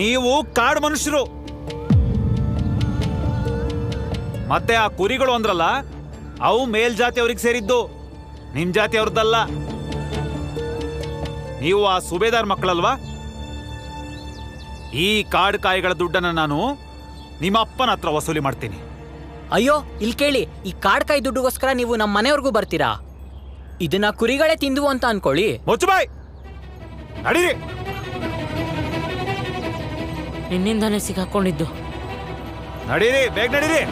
ನೀವು ಕಾಡು ಮನುಷ್ಯರು. ಮತ್ತೆ ಆ ಕುರಿಗಳು ಅಂದ್ರಲ್ಲ, ಅವು ಮೇಲ್ಜಾತಿಯವ್ರಿಗೆ ಸೇರಿದ್ದು, ನಿಮ್ ಜಾತಿಯವ್ರದ್ದಲ್ಲ. ನೀವು ಆ ಸುಬೇದಾರ್ ಮಕ್ಕಳಲ್ವಾ? ಈ ಕಾಡ್ಕಾಯಿಗಳ ದುಡ್ಡನ್ನ ನಾನು ನಿಮ್ಮ ಅಪ್ಪನ ಹತ್ರ ವಸೂಲಿ ಮಾಡ್ತೀನಿ. ಅಯ್ಯೋ, ಇಲ್ಲಿ ಕೇಳಿ, ಈ ಕಾಡ್ಕಾಯಿ ದುಡ್ಡುಗೋಸ್ಕರ ನೀವು ನಮ್ಮ ಮನೆಯವ್ರಿಗೂ ಬರ್ತೀರಾ? ಇದನ್ನ ಕುರಿಗಳೇ ತಿಂದುವು ಅಂತ ಅನ್ಕೊಳ್ಳಿ. ಮುಚ್ಚಬಾಯ್, ನಡೀರಿ. ನಿನ್ನಿಂದಾನೇ ಸಿಕ್ಕಾಕೊಂಡಿದ್ದು. ನಡೀರಿ, ಬೇಗ ನಡೀರಿ.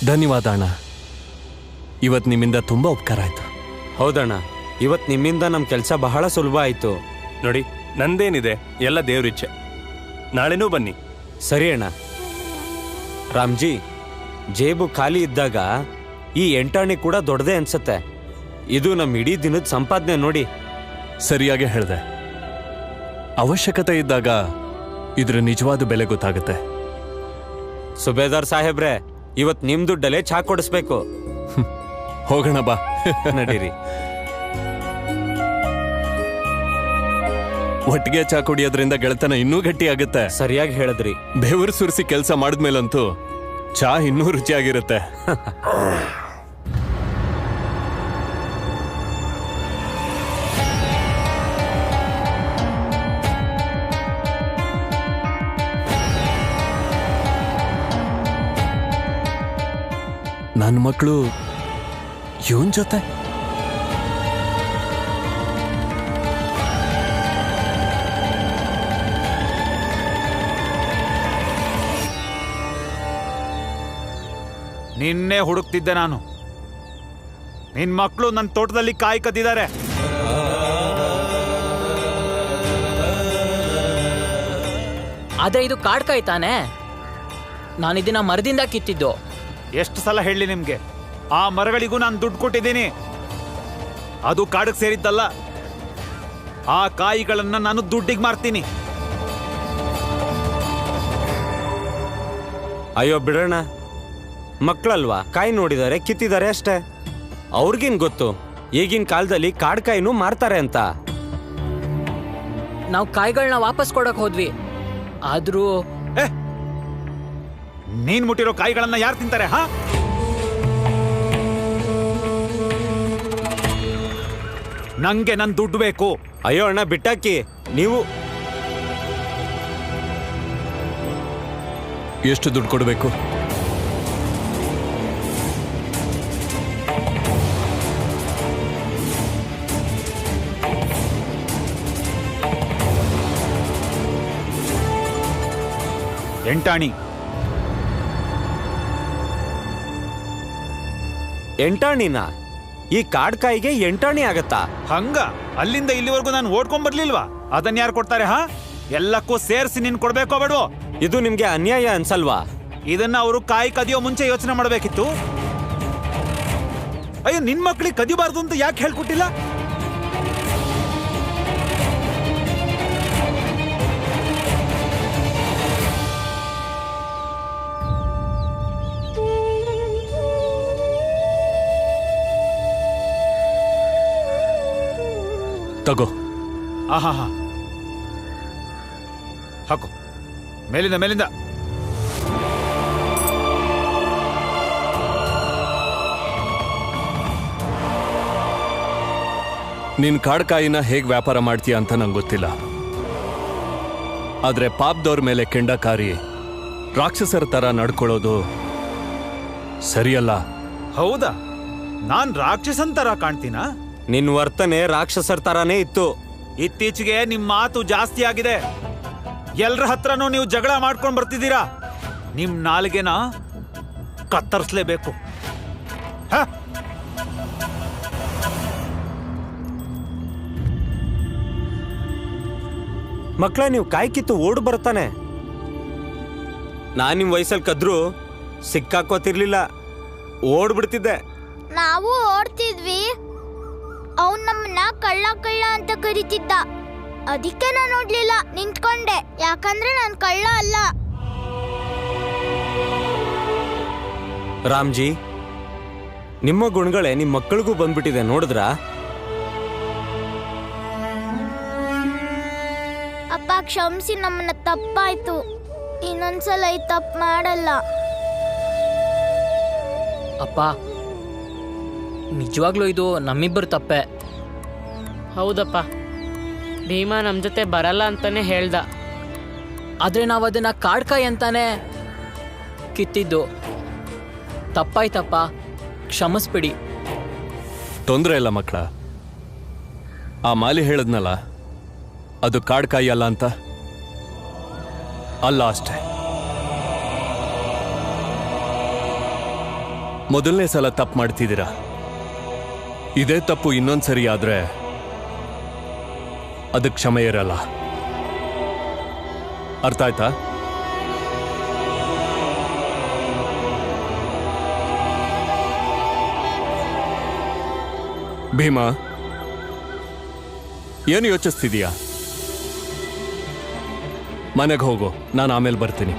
ಧನ್ಯವಾದ ಅಣ್ಣ. ಇವತ್ತು ನಿಮ್ಮಿಂದ ತುಂಬಾ ಉಪಕಾರ ಆಯ್ತು. ಹೌದಣ್ಣ, ಇವತ್ತು ನಿಮ್ಮಿಂದ ನಮ್ಮ ಕೆಲಸ ಬಹಳ ಸುಲಭ ಆಯ್ತು. ನೋಡಿ, ನಂದೇನಿದೆ, ಎಲ್ಲ ದೇವ್ರಿಚ್ಛೆ. ನಾಳೆನೂ ಬನ್ನಿ. ಸರಿ ಅಣ್ಣ. ರಾಮ್ಜಿ, ಜೇಬು ಖಾಲಿ ಇದ್ದಾಗ ಈ 8 ಆಣೆ ಕೂಡ ದೊಡ್ಡದೇ ಅನ್ಸತ್ತೆ. ಇದು ನಮ್ಮ ಇಡೀ ದಿನದ ಸಂಪಾದನೆ ನೋಡಿ. ಸರಿಯಾಗಿ ಹೇಳಿದೆ. ಅವಶ್ಯಕತೆ ಇದ್ದಾಗ ಇದ್ರ ನಿಜವಾದ ಬೆಲೆ ಗೊತ್ತಾಗುತ್ತೆ. ಸುಬೇದಾರ್ ಸಾಹೇಬ್ರೆ, ಇವತ್ತು ನಿಮ್ ದುಡ್ಡಲ್ಲೇ ಚಹಾ ಕೊಡಿಸ್ಬೇಕು. ಹೋಗೋಣ ಬಾ. ನಡೀರಿ. ಒಟ್ಟಿಗೆ ಚಹಾ ಕುಡಿಯೋದ್ರಿಂದ ಗೆಳೆತನ ಇನ್ನೂ ಗಟ್ಟಿ ಆಗುತ್ತೆ. ಸರಿಯಾಗಿ ಹೇಳಿದ್ರಿ. ಬೆವರು ಸುರಿಸಿ ಕೆಲಸ ಮಾಡಿದ್ಮೇಲಂತೂ ಚಹಾ ಇನ್ನೂ ರುಚಿಯಾಗಿರುತ್ತೆ. ನನ್ನ ಮಕ್ಕಳು ಇವನ್ ಜೊತೆ ನಿನ್ನೆ ಹುಡುಕ್ತಿದ್ದೆ ನಾನು. ನಿನ್ ಮಕ್ಕಳು ನನ್ನ ತೋಟದಲ್ಲಿ ಕಾಯಿ ಕದ್ದಿದ್ದಾರೆ. ಆದ್ರೆ ಇದು ಕಾಡ್ಕಾಯಿ ತಾನೆ, ನಾನಿದನ್ನ ಮರದಿಂದ ಕಿತ್ತಿದ್ದು. ಎಷ್ಟು ಸಲ ಹೇಳಿ ನಿಮ್ಗೆ, ಆ ಮರಗಳಿಗೂ ನಾನು ದುಡ್ಡು ಕೊಟ್ಟಿದ್ದೀನಿ. ಅದು ಕಾಡಿಗೆ ಸೇರಿದ್ದಲ್ಲ. ಆ ಕಾಯಿಗಳನ್ನ ನಾನು ದುಡ್ಡಿಗೆ ಮಾರ್ತೀನಿ. ಅಯ್ಯೋ ಬಿಡೋಣ, ಮಕ್ಕಳಲ್ವಾ, ಕಾಯಿ ನೋಡಿದ್ದಾರೆ, ಕಿತ್ತಿದ್ದಾರೆ ಅಷ್ಟೇ. ಅವ್ರಿಗೇನ್ ಗೊತ್ತು ಈಗಿನ ಕಾಲದಲ್ಲಿ ಕಾಡ್ಕಾಯಿನೂ ಮಾರ್ತಾರೆ ಅಂತ. ನಾವು ಕಾಯಿಗಳನ್ನ ವಾಪಸ್ ಕೊಡಕ್ ಹೋದ್ವಿ, ಆದ್ರೂ ನೀನ್ ಮುಟ್ಟಿರೋ ಕಾಯಿಗಳನ್ನ ಯಾರು ತಿಂತಾರೆ? ಹಾ, ನಂಗೆ ನನ್ ದುಡ್ಡು ಬೇಕು. ಅಯ್ಯೋ ಅಣ್ಣ, ಬಿಟ್ಟಾಕಿ. ನೀವು ಎಷ್ಟು ದುಡ್ಡು ಕೊಡಬೇಕು? ಎಂಟಾಣಿ. 8 ಆಣಿನ? ಈ ಕಾಡ್ಕಾಯಿಗೆ 8 ಆಣಿ ಆಗತ್ತಾ? ಹಂಗ ಅಲ್ಲಿಂದ ಇಲ್ಲಿವರೆಗೂ ನಾನು ಓಡ್ಕೊಂಡ್ ಬರ್ಲಿಲ್ವಾ? ಅದನ್ನ ಯಾರು ಕೊಡ್ತಾರೆ? ಹಾ, ಎಲ್ಲಕ್ಕೂ ಸೇರಿಸಿ ನೀನ್ ಕೊಡ್ಬೇಕೋ ಬೇಡೋ? ಇದು ನಿಮ್ಗೆ ಅನ್ಯಾಯ ಅನ್ಸಲ್ವಾ? ಇದನ್ನ ಅವರು ಕಾಯಿ ಕದಿಯೋ ಮುಂಚೆ ಯೋಚನೆ ಮಾಡಬೇಕಿತ್ತು. ಅಯ್ಯೋ, ನಿನ್ ಮಕ್ಳಿಗೆ ಕದಿಬಾರ್ದು ಅಂತ ಯಾಕೆ ಹೇಳ್ಕೊಟ್ಟಿಲ್ಲ? ತಗೋ. ಆಹಾ, ಹಾಕು. ಮೇಲಿಂದ ಮೇಲಿಂದ. ನೀನ್ ಕಾಡ್ಕಾಯಿನ ಹೇಗ್ ವ್ಯಾಪಾರ ಮಾಡ್ತೀಯ ಅಂತ ನಂಗೆ ಗೊತ್ತಿಲ್ಲ. ಆದ್ರೆ ಪಾಪದವ್ರ ಮೇಲೆ ಕೆಂಡಕಾರಿ ರಾಕ್ಷಸರ ತರ ನಡ್ಕೊಳ್ಳೋದು ಸರಿಯಲ್ಲ. ಹೌದಾ? ನಾನ್ ರಾಕ್ಷಸನ್ ತರ ಕಾಣ್ತೀನ? ನಿನ್ ವರ್ತನೆ ರಾಕ್ಷಸರ ತರಾನೇ ಇತ್ತು. ಇತ್ತೀಚೆಗೆ ನಿಮ್ ಮಾತು ಜಾಸ್ತಿ ಆಗಿದೆ. ಎಲ್ರ ಹತ್ರನೂ ನೀವು ಜಗಳ ಮಾಡ್ಕೊಂಡ್ ಬರ್ತಿದ್ದೀರಾ. ನಿಮ್ ನಾಲ್ಗೆನ ಕತ್ತರಿಸ್ಲೇಬೇಕು. ಮಕ್ಕಳ, ನೀವು ಕಾಯಿ ಕಿತ್ತು ಓಡ್ ಬರ್ತಾನೆ. ನಾನ್ ನಿಮ್ ವಯಸ್ಸಲ್ಲಿ ಕದ್ರು ಸಿಕ್ಕಾಕೋತಿರ್ಲಿಲ್ಲ, ಓಡ್ಬಿಡ್ತಿದ್ದೆ. ನಾವು ಓಡ್ತಿದ್ವಿ. ಅವನ್ ನಮ್ಮನ್ನ ಕಳ್ಳ ಕಳ್ಳ ಅಂತ ಕರೀತಿದ್ದ. ಅದಕ್ಕೆ ನಾನು ನೋಡ್ಲಿಲ್ಲ, ನಿಂತ್ಕೊಂಡೆ. ಯಾಕಂದ್ರೆ ನಾನು ಕಳ್ಳ ಅಲ್ಲ. ರಾಮ್ಜಿ, ನಿಮ್ಮ ಗುಣಗಳೇ ನಿಮ್ ಮಕ್ಕಳಿಗೂ ಬಂದ್ಬಿಟ್ಟಿದೆ, ನೋಡಿದ್ರಾ? ಅಪ್ಪ ಕ್ಷಮಿಸಿ, ನಮ್ಮನ್ನ ತಪ್ಪಾಯ್ತು. ಇನ್ನೊಂದ್ಸಲ ಈ ತಪ್ಪು ಮಾಡಲ್ಲ. ಅಪ್ಪ, ನಿಜವಾಗ್ಲೂ ಇದು ನಮ್ಮಿಬ್ಬರು ತಪ್ಪೆ. ಹೌದಪ್ಪ, ಭೀಮಾ ನಮ್ಮ ಜೊತೆ ಬರಲ್ಲ ಅಂತಾನೆ ಹೇಳ್ದ. ಆದ್ರೆ ನಾವು ಅದನ್ನ ಕಾಡ್ಕಾಯಿ ಅಂತಾನೆ ಕಿತ್ತಿದ್ದು. ತಪ್ಪಾಯ್ತಪ್ಪ, ಕ್ಷಮಿಸ್ಬಿಡಿ. ತೊಂದರೆ ಇಲ್ಲ ಮಕ್ಕಳ. ಆ ಮಾಲಿ ಹೇಳದ್ನಲ್ಲ, ಅದು ಕಾಡ್ಕಾಯಿ ಅಲ್ಲ ಅಂತ. ಅಲ್ಲ ಅಷ್ಟೇ. ಮೊದಲನೇ ಸಲ ತಪ್ಪು ಮಾಡ್ತಿದ್ದೀರಾ. ಇದೇ ತಪ್ಪು ಇನ್ನೊಂದ್ಸರಿ ಆದ್ರೆ ಅದಕ್ಕೆ ಕ್ಷಮೆ ಇರಲ್ಲ. ಅರ್ಥ ಆಯ್ತಾ? ಭೀಮಾ, ಏನು ಯೋಚಿಸ್ತಿದೀಯಾ? ಮನೆಗೆ ಹೋಗು, ನಾನು ಆಮೇಲೆ ಬರ್ತೀನಿ.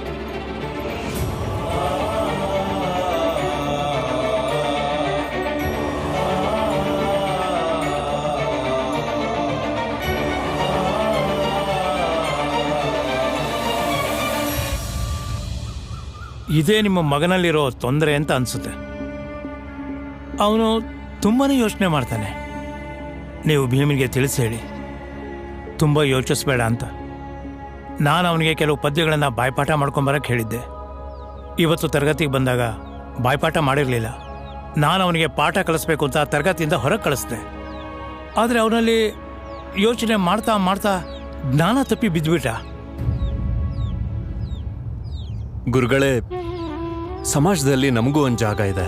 ಇದೇ ನಿಮ್ಮ ಮಗನಲ್ಲಿರೋ ತೊಂದರೆ ಅಂತ ಅನ್ಸುತ್ತೆ. ಅವನು ತುಂಬಾನೇ ಯೋಚನೆ ಮಾಡ್ತಾನೆ. ನೀವು ಭೀಮನಿಗೆ ತಿಳಿಸಿ ಹೇಳಿ, ತುಂಬ ಯೋಚಿಸ್ಬೇಡ ಅಂತ. ನಾನು ಅವನಿಗೆ ಕೆಲವು ಪದ್ಯಗಳನ್ನು ಬಾಯ್ಪಾಠ ಮಾಡ್ಕೊಂಬರಕ್ಕೆ ಹೇಳಿದ್ದೆ. ಇವತ್ತು ತರಗತಿಗೆ ಬಂದಾಗ ಬಾಯ್ಪಾಠ ಮಾಡಿರಲಿಲ್ಲ. ನಾನು ಅವನಿಗೆ ಪಾಠ ಕಲಿಸ್ಬೇಕು ಅಂತ ತರಗತಿಯಿಂದ ಹೊರಗೆ ಕಳಿಸ್ದೆ. ಆದರೆ ಅವನಲ್ಲಿ ಯೋಚನೆ ಮಾಡ್ತಾ ಮಾಡ್ತಾ ಜ್ಞಾನ ತಪ್ಪಿ ಬಿದ್ದುಬಿಟ್ಟ. ಗುರುಗಳೇ, ಸಮಾಜದಲ್ಲಿ ನಮಗೂ ಒಂದು ಜಾಗ ಇದೆ.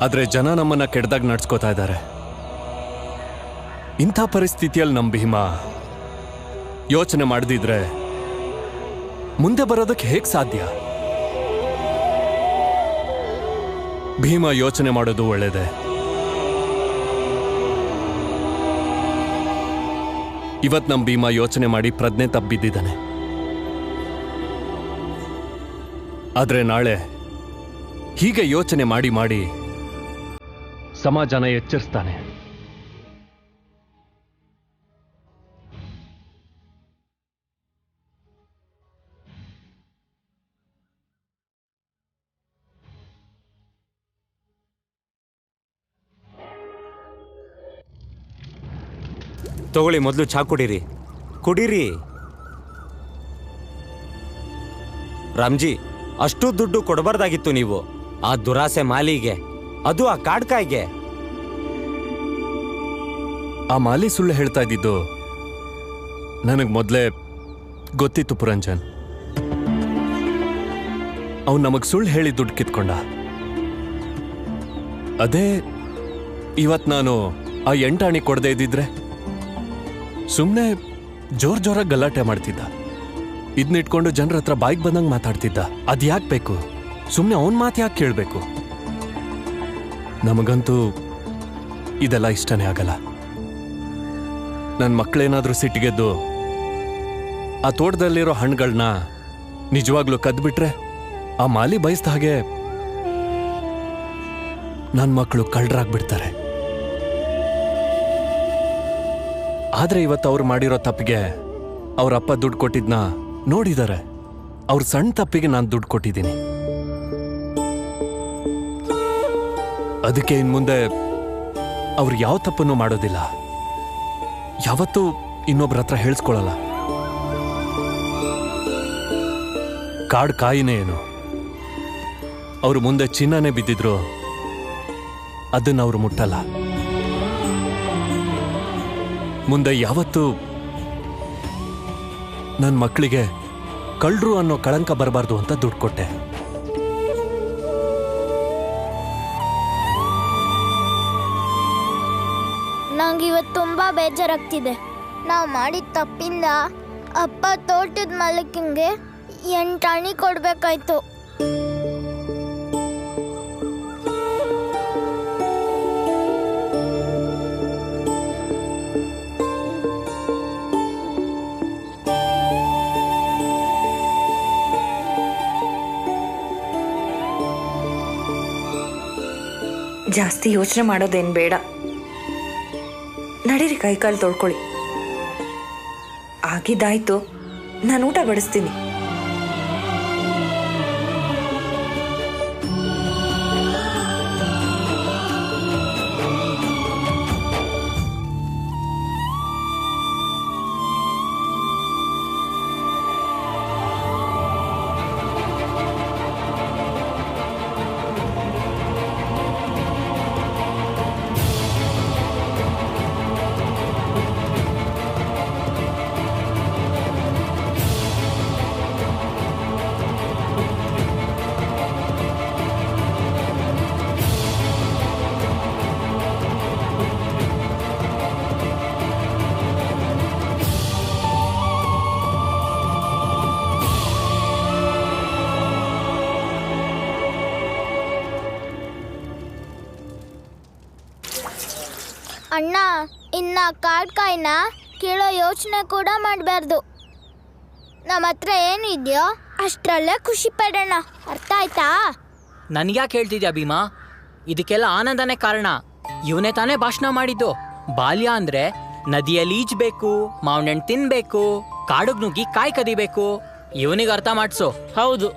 ಆದರೆ ಜನ ನಮ್ಮನ್ನ ಕೆಡ್ದಾಗ ನಡ್ಸ್ಕೋತಾ ಇದ್ದಾರೆ. ಇಂಥ ಪರಿಸ್ಥಿತಿಯಲ್ಲಿ ನಮ್ಮ ಭೀಮಾ ಯೋಚನೆ ಮಾಡದಿದ್ರೆ ಮುಂದೆ ಬರೋದಕ್ಕೆ ಹೇಗೆ ಸಾಧ್ಯ? ಭೀಮಾ ಯೋಚನೆ ಮಾಡೋದು ಒಳ್ಳೇದೆ. ಇವತ್ತು ನಮ್ಮ ಭೀಮಾ ಯೋಚನೆ ಮಾಡಿ ಪ್ರಜ್ಞೆ ತಪ್ಪಿದ್ದಾನೆ. ಆದ್ರೆ ನಾಳೆ ಹೀಗೆ ಯೋಚನೆ ಮಾಡಿ ಮಾಡಿ ಸಮಾಜನ ಎಚ್ಚರಿಸ್ತಾನೆ. ತಗೊಳ್ಳಿ, ಮೊದಲು ಚಾ ಕುಡೀರಿ. ಕುಡೀರಿ. ರಾಮ್ಜಿ, ಅಷ್ಟು ದುಡ್ಡು ಕೊಡಬಾರ್ದಾಗಿತ್ತು ನೀವು ಆ ದುರಾಸೆ ಮಾಲಿಗೆ, ಅದು ಆ ಕಾಡ್ಕಾಯಿಗೆ. ಆ ಮಾಲಿ ಸುಳ್ಳು ಹೇಳ್ತಾ ಇದ್ದಿದ್ದು ನನಗೆ ಮೊದಲೇ ಗೊತ್ತಿತ್ತು ಪುರಂಜನ್. ಅವನು ನಮಗೆ ಸುಳ್ಳು ಹೇಳಿ ದುಡ್ಡು ಕಿತ್ಕೊಂಡ. ಅದೇ ಇವತ್ತು ನಾನು ಆ 8 ಆಣಿ ಕೊಡದೇ ಇದ್ದಿದ್ರೆ ಸುಮ್ಮನೆ ಜೋರಾಗಿ ಗಲಾಟೆ ಮಾಡ್ತಿದ್ದ. ಇದನ್ನಿಟ್ಕೊಂಡು ಜನರ ಹತ್ರ ಬಾಯಿಗೆ ಬಂದಂಗೆ ಮಾತಾಡ್ತಿದ್ದ. ಅದ್ಯಾಕೆ ಬೇಕು? ಸುಮ್ಮನೆ ಅವನ ಮಾತು ಯಾಕೆ ಕೇಳಬೇಕು? ನಮಗಂತೂ ಇದೆಲ್ಲ ಇಷ್ಟನೇ ಆಗಲ್ಲ. ನನ್ನ ಮಕ್ಕಳೇನಾದ್ರೂ ಸಿಟ್ಟಿಗೆದ್ದು ಆ ತೋಟದಲ್ಲಿರೋ ಹಣ್ಣುಗಳನ್ನ ನಿಜವಾಗ್ಲೂ ಕದ್ಬಿಟ್ರೆ ಆ ಮಾಲಿ ಬಯಸ್ದ ಹಾಗೆ ನನ್ನ ಮಕ್ಕಳು ಕಳ್ಳರಾಗ್ಬಿಡ್ತಾರೆ. ಆದ್ರೆ ಇವತ್ತು ಅವ್ರು ಮಾಡಿರೋ ತಪ್ಪಿಗೆ ಅವ್ರ ಅಪ್ಪ ದುಡ್ಡು ಕೊಟ್ಟಿದ್ನ ನೋಡಿದ್ದಾರೆ. ಅವ್ರ ಸಣ್ಣ ತಪ್ಪಿಗೆ ನಾನು ದುಡ್ಡು ಕೊಟ್ಟಿದ್ದೀನಿ. ಅದಕ್ಕೆ ಇನ್ಮುಂದೆ ಅವ್ರು ಯಾವ ತಪ್ಪನ್ನು ಮಾಡೋದಿಲ್ಲ. ಯಾವತ್ತೂ ಇನ್ನೊಬ್ರ ಹತ್ರ ಹೇಳ್ಸ್ಕೊಳ್ಳಲ್ಲ. ಕಾಡ್ ಕಾಯಿನೇ ಏನು, ಅವರು ಮುಂದೆ ಚಿನ್ನನೇ ಬಿದ್ದಿದ್ರು ಅದನ್ನ ಅವರು ಮುಟ್ಟಲ್ಲ. ಮುಂದೆ ಯಾವತ್ತೂ ನನ್ನ ಮಕ್ಕಳಿಗೆ ಕಳ್ಳರು ಅನ್ನೋ ಕಳಂಕ ಬರಬಾರ್ದು ಅಂತ ದುಡ್ಡು ಕೊಟ್ಟೆ. ನಂಗೆ ಇವತ್ತು ತುಂಬಾ ಬೇಜಾರಾಗ್ತಿದೆ. ನಾವು ಮಾಡಿದ ತಪ್ಪಿಂದ ಅಪ್ಪ ತೋಟದ ಮಾಲೀಕಂಗೆ 8 ಆಣಿ ಕೊಡ್ಬೇಕಾಯ್ತು. ಜಾಸ್ತಿ ಯೋಚನೆ ಮಾಡೋದೇನು ಬೇಡ. ನಡೀರಿ, ಕೈಕಾಲು ತೊಳ್ಕೊಳ್ಳಿ. ಆಗಿದ್ದಾಯ್ತು, ನಾನು ಊಟ ಬಡಿಸ್ತೀನಿ. ಅಣ್ಣ, ಇನ್ನ ಕಾಡ್ಕಾಯಿನ ಕೀಳೋ ಯೋಚನೆ ಕೂಡ ಮಾಡಬಾರ್ದು. ನಮ್ಮ ಹತ್ರ ಏನು ಇದೆಯೋ ಅಷ್ಟರಲ್ಲೇ ಖುಷಿ ಪಡೋಣ. ಅರ್ಥ ಆಯ್ತಾ? ನನ್ಗ್ಯಾಕೆ ಹೇಳ್ತಿದ್ಯಾ ಭೀಮಾ? ಇದಕ್ಕೆಲ್ಲ ಆನಂದನೇ ಕಾರಣ. ಇವನೇ ತಾನೇ ಭಾಷಣ ಮಾಡಿದ್ದು. ಬಾಲ್ಯ ಅಂದ್ರೆ ನದಿಯಲ್ಲಿ ಈಜ್ಬೇಕು, ಮಾವಿನಣ್ಣು ತಿನ್ಬೇಕು, ಕಾಡುಗ್ ನುಗ್ಗಿ ಕಾಯಿ ಕದಿಬೇಕು. ಇವನಿಗೆ ಅರ್ಥ ಮಾಡ್ಸು. ಹೌದು,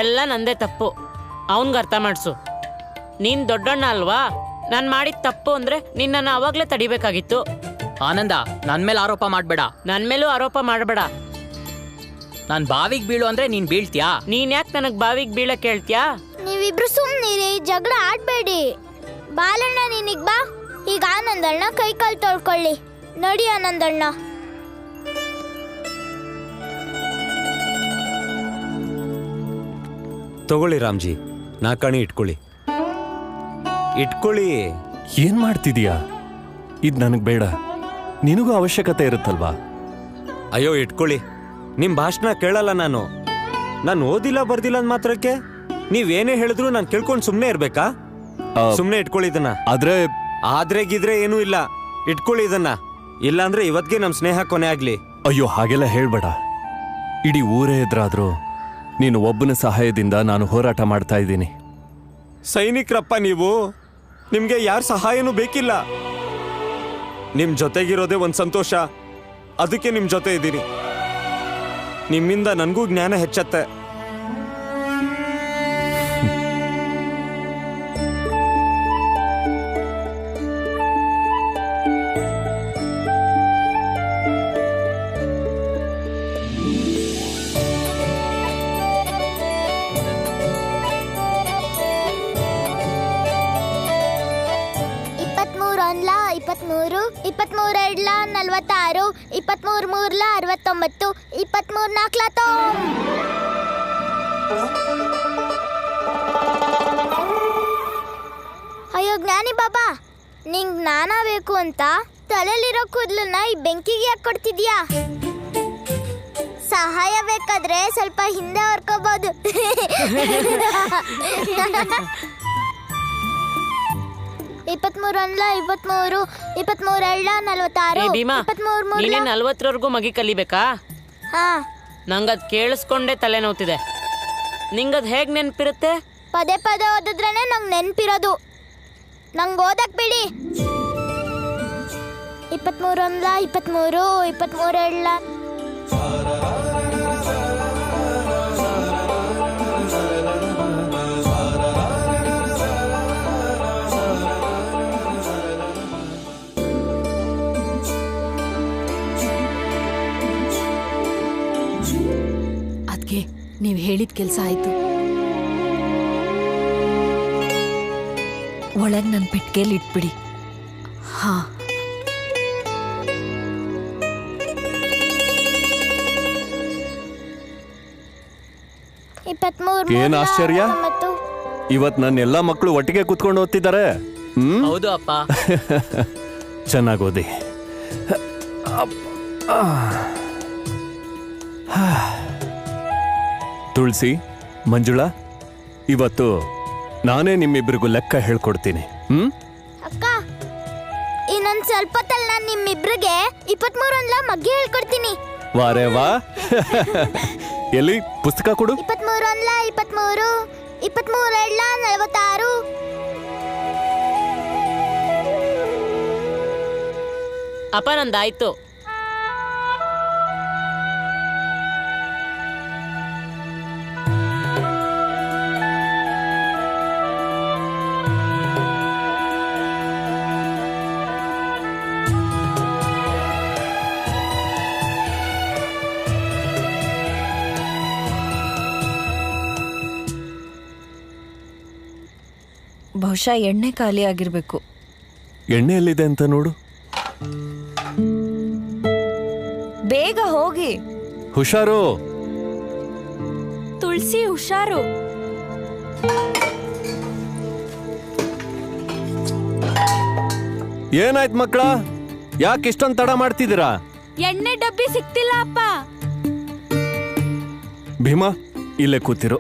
ಎಲ್ಲ ನಂದೇ ತಪ್ಪು. ಅವನ್ಗೆ ಅರ್ಥ ಮಾಡ್ಸು. ನೀನ್ ದೊಡ್ಡಣ್ಣ ಅಲ್ವಾ? ನಾನು ಮಾಡಿದ ತಪ್ಪು ಅಂದ್ರೆ ನಿನ್ನನ್ನು ಅವಾಗ್ಲೇ ತಡಿಬೇಕಾಗಿತ್ತು. ಆನಂದ, ನನ್ ಮೇಲೆ ಆರೋಪ ಮಾಡ್ಬೇಡ. ನನ್ ಮೇಲೂ ಆರೋಪ ಮಾಡಬೇಡ. ನಾನ್ ಬಾವಿಗೆ ಬೀಳು ಅಂದ್ರೆ ನೀನ್ ಬೀಳ್ತ್ಯಾ? ನೀನ್ ಯಾಕೆ ನನಗ್ ಬಾವಿಗೆ ಬೀಳಕ್ ಹೇಳ್ತ್ಯಾ? ನೀವಿಬ್ರು ಸುಮ್ಮನಿರಿ, ಜಗಳ ಆಡ್ಬೇಡಿ. ಬಾಲಣ್ಣ, ನೀನಿಗ್ ಬಾ. ಈಗ ಆನಂದಣ್ಣ ಕೈಕಾಲು ತೊಳ್ಕೊಳ್ಳಿ. ನಡಿ ಆನಂದಣ್ಣ. ತಗೊಳ್ಳಿ ರಾಮ್ಜಿ, 4 ಆಣಿ ಇಟ್ಕೊಳ್ಳಿ. ಏನ್ ಮಾಡ್ತಿದೀಯಾ? ಇದ್ ನನಗ್ ಬೇಡ. ನಿನಗೂ ಅವಶ್ಯಕತೆ ಇರುತ್ತಲ್ವಾ? ಅಯ್ಯೋ, ಇಟ್ಕೊಳ್ಳಿ. ನಿಮ್ ಭಾಷಣ ಕೇಳಲ್ಲ ನಾನು. ಓದಿಲ್ಲ ಬರ್ದಿಲ್ಲ ಅಂದ್ ಮಾತ್ರಕ್ಕೆ ನೀವೇನೇ ಹೇಳಿದ್ರು ನಾನು ಕೇಳ್ಕೊಂಡು ಸುಮ್ನೆ ಇರ್ಬೇಕಾ? ಸುಮ್ನೆ ಇಟ್ಕೊಳ್ಳಿ ಇದನ್ನ. ಆದ್ರೆ ಗಿದ್ರೆ ಏನೂ ಇಲ್ಲ. ಇಟ್ಕೊಳ್ಳಿ ಇದನ್ನ. ಇಲ್ಲಾಂದ್ರೆ ಇವತ್ಗೆ ನಮ್ ಸ್ನೇಹ ಕೊನೆ ಆಗ್ಲಿ. ಅಯ್ಯೋ, ಹಾಗೆಲ್ಲ ಹೇಳ್ಬೇಡ. ಇಡೀ ಊರೇ ಎದುರಾದ್ರೂ ನೀನು ಒಬ್ಬನ ಸಹಾಯದಿಂದ ನಾನು ಹೋರಾಟ ಮಾಡ್ತಾ ಇದ್ದೀನಿ. ಸೈನಿಕರಪ್ಪ ನೀವು. ನಿಮ್ಗೆ ಯಾರ ಸಹಾಯನೂ ಬೇಕಿಲ್ಲ. ನಿಮ್ ಜೊತೆಗಿರೋದೇ ಒಂದ್ ಸಂತೋಷ. ಅದಕ್ಕೆ ನಿಮ್ ಜೊತೆ ಇದ್ದೀನಿ. ನಿಮ್ಮಿಂದ ನನಗೂ ಜ್ಞಾನ ಹೆಚ್ಚತ್ತೆ. ಇಪ್ಪತ್ಮೂರು 46 23 69 23 ಅಯ್ಯೋ ಜ್ಞಾನಿ ಬಾಬಾ, ನಿಂಗ್ ಜ್ಞಾನ ಬೇಕು ಅಂತ ತಲೆಯಲ್ಲಿರೋ ಕೂದಲನ್ನ ಈ ಬೆಂಕಿಗೆ ಯಾಕೆ ಕೊಡ್ತಿದ್ಯಾ? ಸಹಾಯ ಬೇಕಾದ್ರೆ ಸ್ವಲ್ಪ ಹಿಂದೆ ಹೊರ್ಕೋಬಹುದು. 23 ನೀನೇ 40ರವರೆಗೂ ಮಗಿ ಕಲಿಬೇಕಾ? ನಂಗದ್ ಕೇಳಿಸ್ಕೊಂಡೇ ತಲೆ ನೋವ್ತಿದೆ. ನಿಂಗದ್ ಹೇಗ್ ನೆನ್ಪಿರುತ್ತೆ? ಪದೇ ಪದೇ ಓದಿದ್ರೇನೆ ನಂಗೆ ನೆನ್ಪಿರೋದು. ನಂಗೆ ಓದಕ್ ಬಿಡಿ. 23 23 23 ಅದ್ಕೆ ನೀವ್ ಹೇಳಿದ ಕೆಲ್ಸ ಆಯ್ತು. ಒಳಗ್ ನನ್ ಪೆಟ್ಟಿಗೆಯಲ್ಲಿ ಇಟ್ಬಿಡಿ. ಹಾ. ಏನ್ ಆಶ್ಚರ್ಯ, ಇವತ್ ನನ್ನ ಎಲ್ಲಾ ಮಕ್ಕಳು ಒಟ್ಟಿಗೆ ಕುತ್ಕೊಂಡು ಓದ್ತಿದ್ದಾರೆ. ಹೌದು ಅಪ್ಪ. ಚೆನ್ನಾಗಿ ಓದಿ. ತುಳಸಿ, ಮಂಜುಳಾ, ಇವತ್ತು ನಾನೇ ನಿಮ್ಮಿಬ್ಬರಿಗೂ ಲೆಕ್ಕ ಹೇಳ್ಕೊಡ್ತೀನಿ. ಅಕ್ಕ, ಇನ್ನೊಂದ್ ಸ್ವಲ್ಪ ಹೊತ್ತಲ್ಲಿ ನಾನು ನಿಮ್ಮಿಬ್ರಿಗೆ 23 ಮಗ್ಗಿ ಹೇಳ್ಕೊಡ್ತೀನಿ. ವಾರೇ ವಾ. ಎಲ್ಲಿ ಪುಸ್ತಕ ಕೊಡು. 23 23 23 46. ಅಪ್ಪ ನಂದಾಯ್ತು. ಬಹುಶಃ ಎಣ್ಣೆ ಖಾಲಿ ಆಗಿರ್ಬೇಕು. ಎಣ್ಣೆ ಎಲ್ಲಿದೆ ಅಂತ ನೋಡು. ಬೇಗ ಹೋಗಿ. ಹುಷಾರು. ತುಳಸಿ ಹುಷಾರು. ಏನಾಯ್ತು ಮಕ್ಕಳ, ಯಾಕೆ ಇಷ್ಟೊಂದು ತಡ ಮಾಡ್ತಿದ್ದೀರಾ? ಎಣ್ಣೆ ಡಬ್ಬಿ ಸಿಕ್ತಿಲ್ಲ ಅಪ್ಪ. ಭೀಮಾ, ಇಲ್ಲೇ ಕೂತಿರು.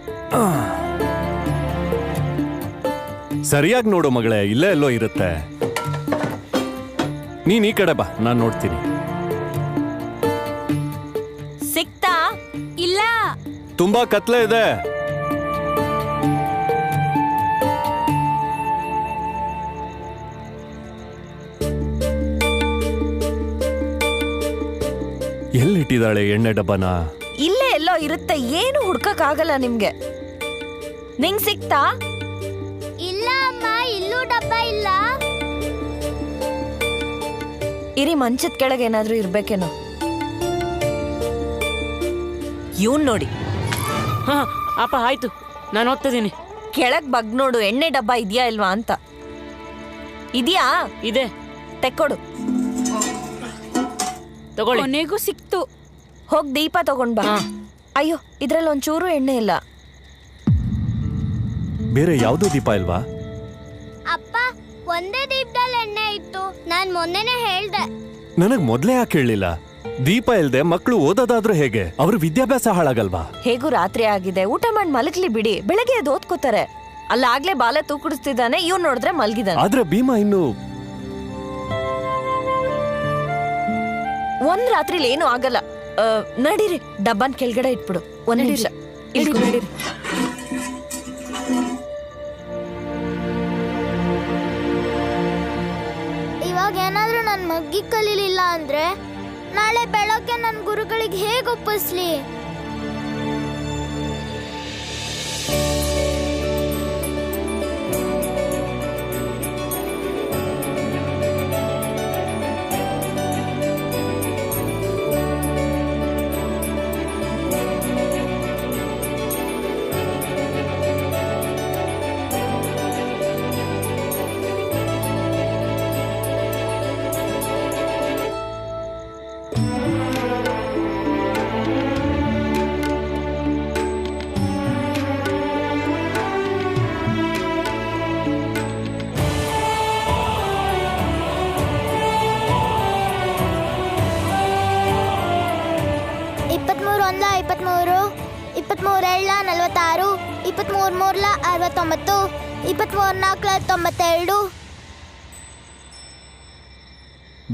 ಸರಿಯಾಗಿ ನೋಡು ಮಗಳೇ, ಇಲ್ಲೇ ಎಲ್ಲೋ ಇರುತ್ತೆ. ನೀನ್ ಈ ಕಡೆ ಬಾ, ನಾನ್ ನೋಡ್ತೀನಿ. ಸಿಕ್ತಾ? ಇಲ್ಲ. ತುಂಬಾ ಕತ್ಲೆ ಇದೆ. ಎಲ್ಲಿಟ್ಟಿದ್ದಾಳೆ ಎಣ್ಣೆ ಡಬ್ಬನ? ಇಲ್ಲೇ ಎಲ್ಲೋ ಇರುತ್ತೆ, ಏನು ಹುಡ್ಕಕ್ ಆಗಲ್ಲ ನಿಮ್ಗೆ. ನಿಂಗ್ ಸಿಕ್ತಾ? ಇಲ್ಲ ಅಮ್ಮ, ಇಲ್ಲೂ ಡಬ್ಬ ಇಲ್ಲ. ಇರಿ, ಮಂಚದ ಕೆಳಗೆ ಏನಾದ್ರೂ ಇರ್ಬೇಕೇನೋ. ಇವನ್ ನೋಡಿ. ಹಾ ಅಪ್ಪ, ಆಯ್ತು, ನಾನು ಹೋಗ್ತಿದ್ದೀನಿ. ಕೆಳಗ್ ಬಗ್ ನೋಡು, ಎಣ್ಣೆ ಡಬ್ಬ ಇದೆಯಾ ಇಲ್ವಾ ಅಂತ. ಇದೆಯಾ? ಇದೆ. ತೆಕ್ಕೊಡು. ತಗೊಳ್ಳಿ. ಕೊನೆಗೂ ಸಿಕ್ತು. ಹೋಗ್ ದೀಪ ತಗೊಂಡ್ ಬಾ. ಅಯ್ಯೋ, ಇದ್ರಲ್ಲಿ ಒಂಚೂರು ಎಣ್ಣೆ ಇಲ್ಲ. ಬೇರೆ ಯಾವ್ದೋ ದೀಪ ಇಲ್ವಾ? ಅಪ್ಪ, ಒಂದೇ ದೀಪದಲ್ಲಿ ಎಣ್ಣೆ ಇತ್ತು, ನಾನ್ ಮೊನ್ನೆನೆ ಹೇಳ್ದೆ. ನನಗ್ ಮೊದ್ಲೇ ಯಾಕೆ ಹೇಳಿಲ್ಲ? ದೀಪ ಇಲ್ದೆ ಮಕ್ಕಳು ಓದೋದಾದ್ರೂ ಹೇಗೆ? ಅವ್ರ ವಿದ್ಯಾಭ್ಯಾಸ ಹಾಳಾಗಲ್ವಾ? ಹೇಗೂ ರಾತ್ರಿ ಆಗಿದೆ, ಊಟ ಮಾಡಿ ಮಲಗ್ಲಿ ಬಿಡಿ. ಬೆಳಗ್ಗೆ ಎದ್ದು ಓದ್ಕೋತಾರೆ. ಅಲ್ಲಾಗ್ಲೇ ಬಾಲ ತೂಕುಡಿಸ್ತಿದ್ದಾನೆ, ಇವ್ ನೋಡಿದ್ರೆ ಮಲ್ಗಿದಾನೆ. ಆದ್ರೆ ಭೀಮಾ ಇನ್ನು ಒಂದ್ ರಾತ್ರಿಲಿ ಏನು ಆಗಲ್ಲ. ನಡೀರಿ, ಡಬ್ಬನ್ ಕೆಳಗಡೆ ಇಟ್ಬಿಡು. ಒಂದ್ ನಿಮಿಷ ನಡೀರಿ. ಇವಾಗ ಏನಾದ್ರೂ ನನ್ ಮಗ್ಗಿ ಕಲೀಲಿಲ್ಲ ಅಂದ್ರೆ ನಾಳೆ ಬೆಳಗ್ಗೆ ನನ್ ಗುರುಗಳಿಗೆ ಹೇಗೆ ಒಪ್ಪಿಸ್ಲಿ?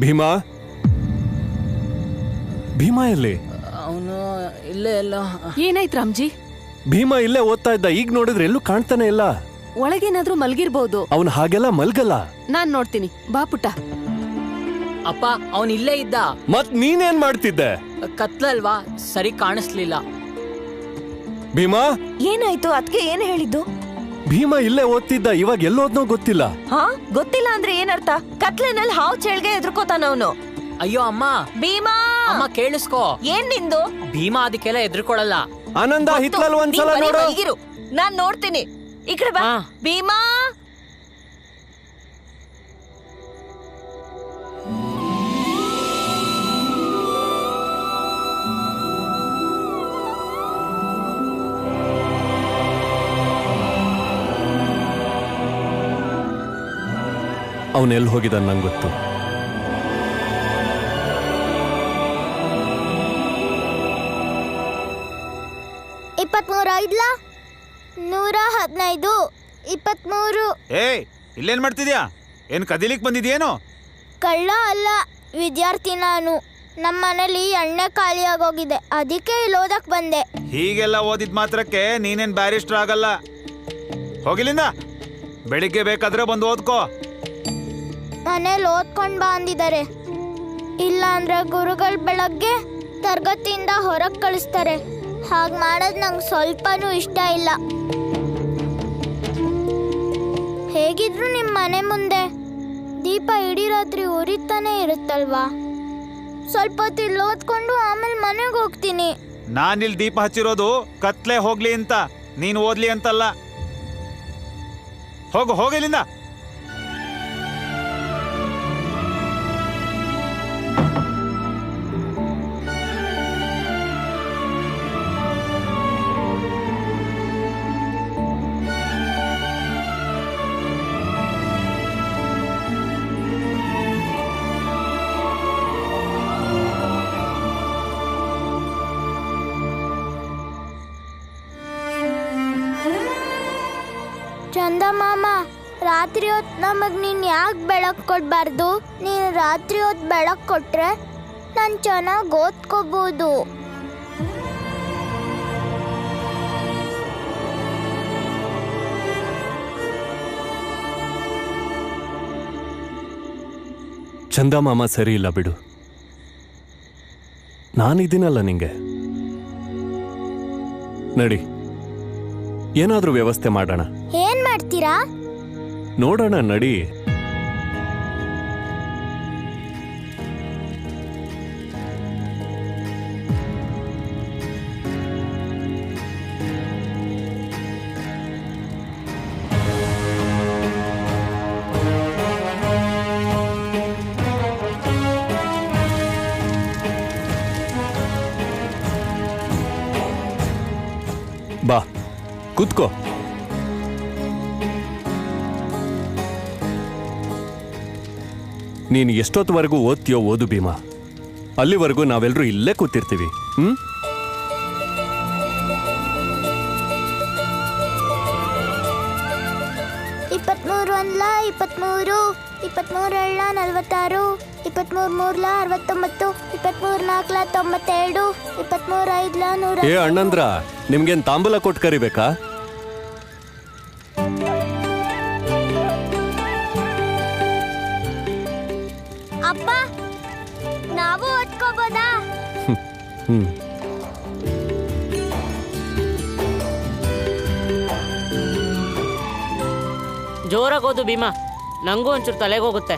ಭೀಮಾ, ಭೀಮಾ ಎಲ್ಲಿ? ಅವನು ಇಲ್ಲೇ ಎಲ್ಲ. ಏನಾಯ್ತು ರಾಮ್ಜಿ? ಭೀಮಾ ಇಲ್ಲೇ ಓದ್ತಾ ಇದ್ದ, ಈಗ ನೋಡಿದ್ರೆ ಎಲ್ಲೂ ಕಾಣ್ತಾನೆ ಇಲ್ಲ. ಒಳಗೇನಾದ್ರೂ ಮಲ್ಗಿರ್ಬೋದು. ಅವನು ಹಾಗೆಲ್ಲ ಮಲ್ಗಲ್ಲ. ನಾನ್ ನೋಡ್ತೀನಿ, ಬಾ ಪುಟ್ಟ. ಅಪ್ಪ, ಅವನ್ ಇಲ್ಲೇ ಇದ್ದ. ಮತ್ ನೀನೇನ್ ಮಾಡ್ತಿದ್ದೆ? ಕತ್ಲಲ್ವಾ, ಸರಿ ಕಾಣಿಸ್ಲಿಲ್ಲ. ಭೀಮಾ, ಏನಾಯ್ತು? ಅದ್ಕೆ ಏನ್ ಹೇಳಿದ್ದು? ಭೀಮಾ ಇಲ್ಲೇ ಓದ್ತಿದ್ದ, ಇವಾಗ ಎಲ್ಲೋದ್ನೋ ಗೊತ್ತಿಲ್ಲ. ಹಾ, ಗೊತ್ತಿಲ್ಲ ಅಂದ್ರೆ ಏನರ್ಥ? ಕತ್ಲೆನಲ್ಲಿ ಹಾವು ಚೇಳ್ಗೆ ಎದ್ರುಕೋತಾನ ಅವನು. ಅಯ್ಯೋ ಅಮ್ಮ ಭೀಮಾ ಅಮ್ಮ ಕೇಳಿಸ್ಕೋ. ಏನ್ ನಿಂದು? ಭೀಮಾ ಅದಕ್ಕೆಲ್ಲ ಎದ್ರುಕೊಳ್ಳಲ್ಲ. ಆನಂದ ಹಿತ್ಲಲ್ಲಿ ಒಂದ್ಸಲ ನೋಡು. ನಾನ್ ನೋಡ್ತೀನಿ. ಈ ಕಡೆ ಬಾ ಭೀಮಾ. ಅವನೆಲ್ಲಿ ಹೋಗಿದ್ದಾನೆ ನಂಗೆ ಗೊತ್ತು. ಐದ್ಲ 115 23. ಏಯ್ ಇಲ್ಲೇನ್ ಮಾಡ್ತಿದ್ಯಾ? ಏನ್ ಕದಿಲಿಕ್ ಬಂದಿದ್ಯೇನು? ಕಳ್ಳ ಅಲ್ಲ, ವಿದ್ಯಾರ್ಥಿ ನಾನು. ನಮ್ಮ ಮನೇಲಿ ಎಣ್ಣೆ ಖಾಲಿ ಆಗೋಗಿದೆ, ಅದಕ್ಕೆ ಇಲ್ಲಿ ಓದಕ್ ಬಂದೆ. ಹೀಗೆಲ್ಲ ಓದಿದ್ ಮಾತ್ರಕ್ಕೆ ನೀನೇನ್ ಬ್ಯಾರಿಸ್ಟರ್ ಆಗಲ್ಲ. ಹೋಗಿಲಿಂದ. ಬೆಳಿಗ್ಗೆ ಬೇಕಾದ್ರೆ ಬಂದು ಓದ್ಕೋ. ಮನೇಲಿ ಓದ್ಕೊಂಡ್ ಬಾ ಅಂದಿದ್ದಾರೆ. ಇಲ್ಲ ಅಂದ್ರೆ ಗುರುಗಳು ಬೆಳಗ್ಗೆ ತರಗತಿಯಿಂದ ಹೊರಗೆ ಕಳಿಸ್ತಾರೆ. ಹಾಗೆ ಮಾಡೋದು ನಂಗೆ ಸ್ವಲ್ಪನೂ ಇಷ್ಟ ಇಲ್ಲ. ಹೇಗಿದ್ರು ನಿಮ್ಮ ಮನೆ ಮುಂದೆ ದೀಪ ಇಡೀ ರಾತ್ರಿ ಉರಿತಾನೆ ಇರುತ್ತಲ್ವಾ? ಸ್ವಲ್ಪ ಹೊತ್ತು ಇಲ್ಲಿ ಓದ್ಕೊಂಡು ಆಮೇಲೆ ಮನೆಗೆ ಹೋಗ್ತೀನಿ. ನಾನಿಲ್ಲಿ ದೀಪ ಹಚ್ಚಿರೋದು ಕತ್ಲೆ ಹೋಗ್ಲಿ ಅಂತ, ನೀನು ಓದ್ಲಿ ಅಂತಲ್ಲ. ಹೋಗು ಹೋಗಿಲ್ಲಿಂದ. ಚಂದ ಮಾಮ, ರಾತ್ರಿ ಹೊತ್ತು ನಮಗ್ ನೀನ್ ಯಾಕೆ ಬೆಳಕು ಕೊಡ್ಬಾರ್ದು? ನೀನು ರಾತ್ರಿ ಹೊತ್ತು ಬೆಳಕು ಕೊಟ್ರೆ ನಾನು ಚೆನ್ನಾಗಿ ಓದ್ಕೋಬಹುದು. ಚಂದ ಮಾಮ ಸರಿ ಇಲ್ಲ ಬಿಡು. ನಾನಿದ್ದೀನಲ್ಲ ನಿಂಗೆ. ನಡಿ, ಏನಾದ್ರೂ ವ್ಯವಸ್ಥೆ ಮಾಡೋಣ. ಏನ್ ಮಾಡ್ತೀರಾ? ನೋಡೋಣ ನಡಿ. ಬಾ ಕೂತ್ಕೋ. ನೀನು ಎಷ್ಟೊತ್ತವರೆಗೂ ಓದ್ತೀಯೋ ಓದು ಭೀಮಾ. ಅಲ್ಲಿವರೆಗೂ ನಾವೆಲ್ಲರೂ ಇಲ್ಲೇ ಕೂತಿರ್ತೀವಿ. 23 1 23, 23 2 46, 23 3 69, 23 4 92, 23 5 100. ಏ ಅಣ್ಣಂದ್ರ, ನಿಮ್ಗೇನ್ ತಾಂಬೂಲ ಕೊಟ್ಟು ಕರಿಬೇಕಾ? ಅಪ್ಪ, ನಾವು ಓದ್ಕೋಬೋದಾ? ಜೋರಾಗಿ ಓದು ಭೀಮಾ, ನಂಗೂ ಒಂಚೂರು ತಲೆಗೆ ಹೋಗುತ್ತೆ.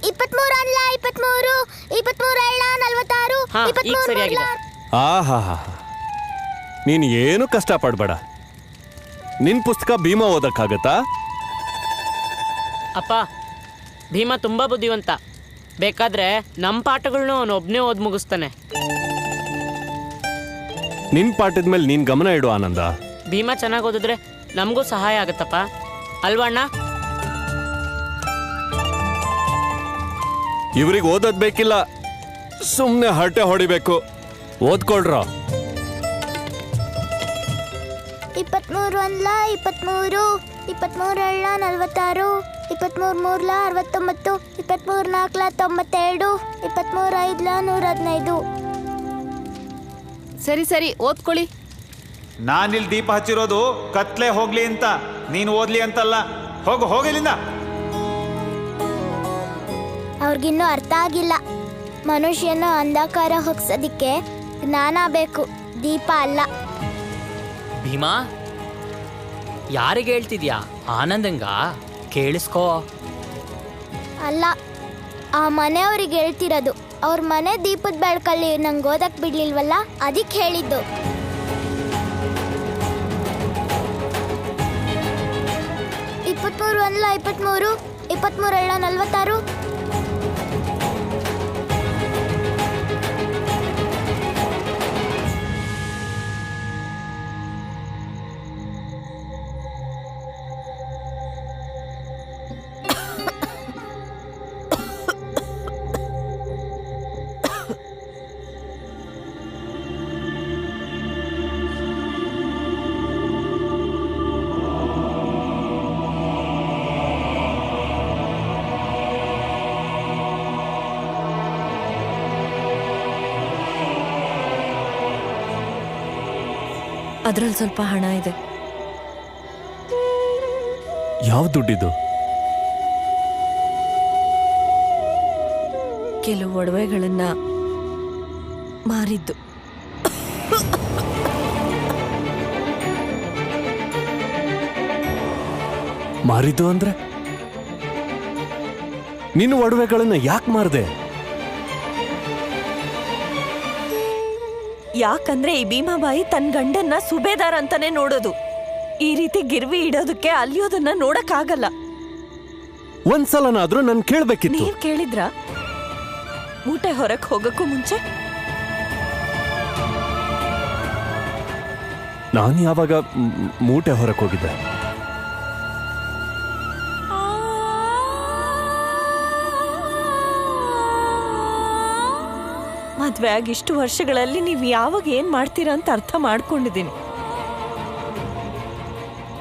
23 1 23, 23 2 46, 23 3. ಆಹಾ, ನೀನು ಏನು ಕಷ್ಟ ಪಡ್ಬೇಡ. ನಿನ್ ಪುಸ್ತಕ ಭೀಮಾ ಓದಕ್ಕಾಗತ್ತಾ? ಅಪ್ಪ, ಭೀಮಾ ತುಂಬಾ ಬುದ್ಧಿವಂತ. ಬೇಕಾದ್ರೆ ನಮ್ಮ ಪಾಠಗಳನ್ನೂ ಅವನು ಒಬ್ಬನೇ ಓದ್ ಮುಗಿಸ್ತಾನೆ. ನಿನ್ ಪಾಠದ ಮೇಲೆ ನೀನ್ ಗಮನ ಇಡು ಆನಂದ. ಭೀಮಾ ಚೆನ್ನಾಗಿ ಓದಿದ್ರೆ ನಮಗೂ ಸಹಾಯ ಆಗತ್ತಪ್ಪ, ಅಲ್ವಣ್ಣ? ಇವ್ರಿಗೆ ಓದೋದ್ ಬೇಕಿಲ್ಲ, ಸುಮ್ನೆ ಹರಟೆ ಹೊಡಿಬೇಕು. ಓದ್ಕೊಳ್ರ. 23 1 23, 23 2 46, 23 3 69, 23 4 92, 23 5 115. ಸರಿ ಸರಿ, ಓದ್ಕೊಳ್ಳಿ. ನಾನಿಲ್ಲಿ ದೀಪ ಹಚ್ಚಿರೋದು ಕತ್ಲೆ ಹೋಗ್ಲಿ ಅಂತ, ನೀನು ಓದ್ಲಿ ಅಂತಲ್ಲ. ಹೋಗು ಹೋಗಿಲ್ಲಿಂದ. ಅವ್ರಿಗಿನ್ನೂ ಅರ್ಥ ಆಗಿಲ್ಲ. ಮನುಷ್ಯನ ಅಂಧಕಾರ ಹೊಗ್ಸೋದಿಕ್ಕೆ ಜ್ಞಾನ ಬೇಕು, ದೀಪ ಅಲ್ಲ. ಭೀಮಾ, ಯಾರಿಗೆ ಹೇಳ್ತಿದ್ಯಾ? ಆನಂದಂಗ ಕೇಳಿಸ್ಕೋ. ಅಲ್ಲ, ಆ ಮನೆಯವ್ರಿಗೆ ಹೇಳ್ತಿರೋದು. ಅವ್ರ ಮನೆ ದೀಪದ ಬೆಳಕಲ್ಲಿ ನಂಗೆ ಓದಕ್ ಬಿಡ್ಲಿಲ್ವಲ್ಲ, ಅದಕ್ಕೆ ಹೇಳಿದ್ದು. ಇಪ್ಪತ್ಮೂರು ಅಲ್ಲ 23, 23 ಅಲ್ಲ 46. ಅದ್ರಲ್ಲಿ ಸ್ವಲ್ಪ ಹಣ ಇದೆ. ಯಾವ ದುಡ್ಡಿದು? ಕೆಲವು ಒಡವೆಗಳನ್ನ ಮಾರಿದ್ದು. ಮಾರಿದ್ದು ಅಂದ್ರೆ ನಿನ್ನ ಒಡವೆಗಳನ್ನ ಯಾಕೆ ಮಾರ್ದೆ? ಯಾಕಂದ್ರೆ ಈ ಭೀಮಾಬಾಯಿ ತನ್ನ ಗಂಡನ್ನ ಸುಬೇದಾರ್ ಅಂತಾನೆ ನೋಡೋದು. ಈ ರೀತಿ ಗಿರ್ವಿ ಇಡೋದಕ್ಕೆ ಅಲ್ಲಿಯೋದನ್ನ ನೋಡಕ್ಕಾಗಲ್ಲ. ಒಂದ್ಸಲನಾದ್ರೂ ನನ್ ಕೇಳ್ಬೇಕಿತ್ತು. ನೀವ್ ಕೇಳಿದ್ರ ಮೂಟೆ ಹೊರಕ್ ಹೋಗಕ್ಕೂ ಮುಂಚೆ? ನಾನು ಯಾವಾಗ ಮೂಟೆ ಹೊರಕ್ ಹೋಗಿದ್ದೆ? ಮದ್ವೆ ಆಗಿ ಇಷ್ಟು ವರ್ಷಗಳಲ್ಲಿ ನೀವು ಯಾವಾಗ ಏನ್ ಮಾಡ್ತೀರಾ ಅಂತ ಅರ್ಥ ಮಾಡ್ಕೊಂಡಿದ್ದೀನಿ.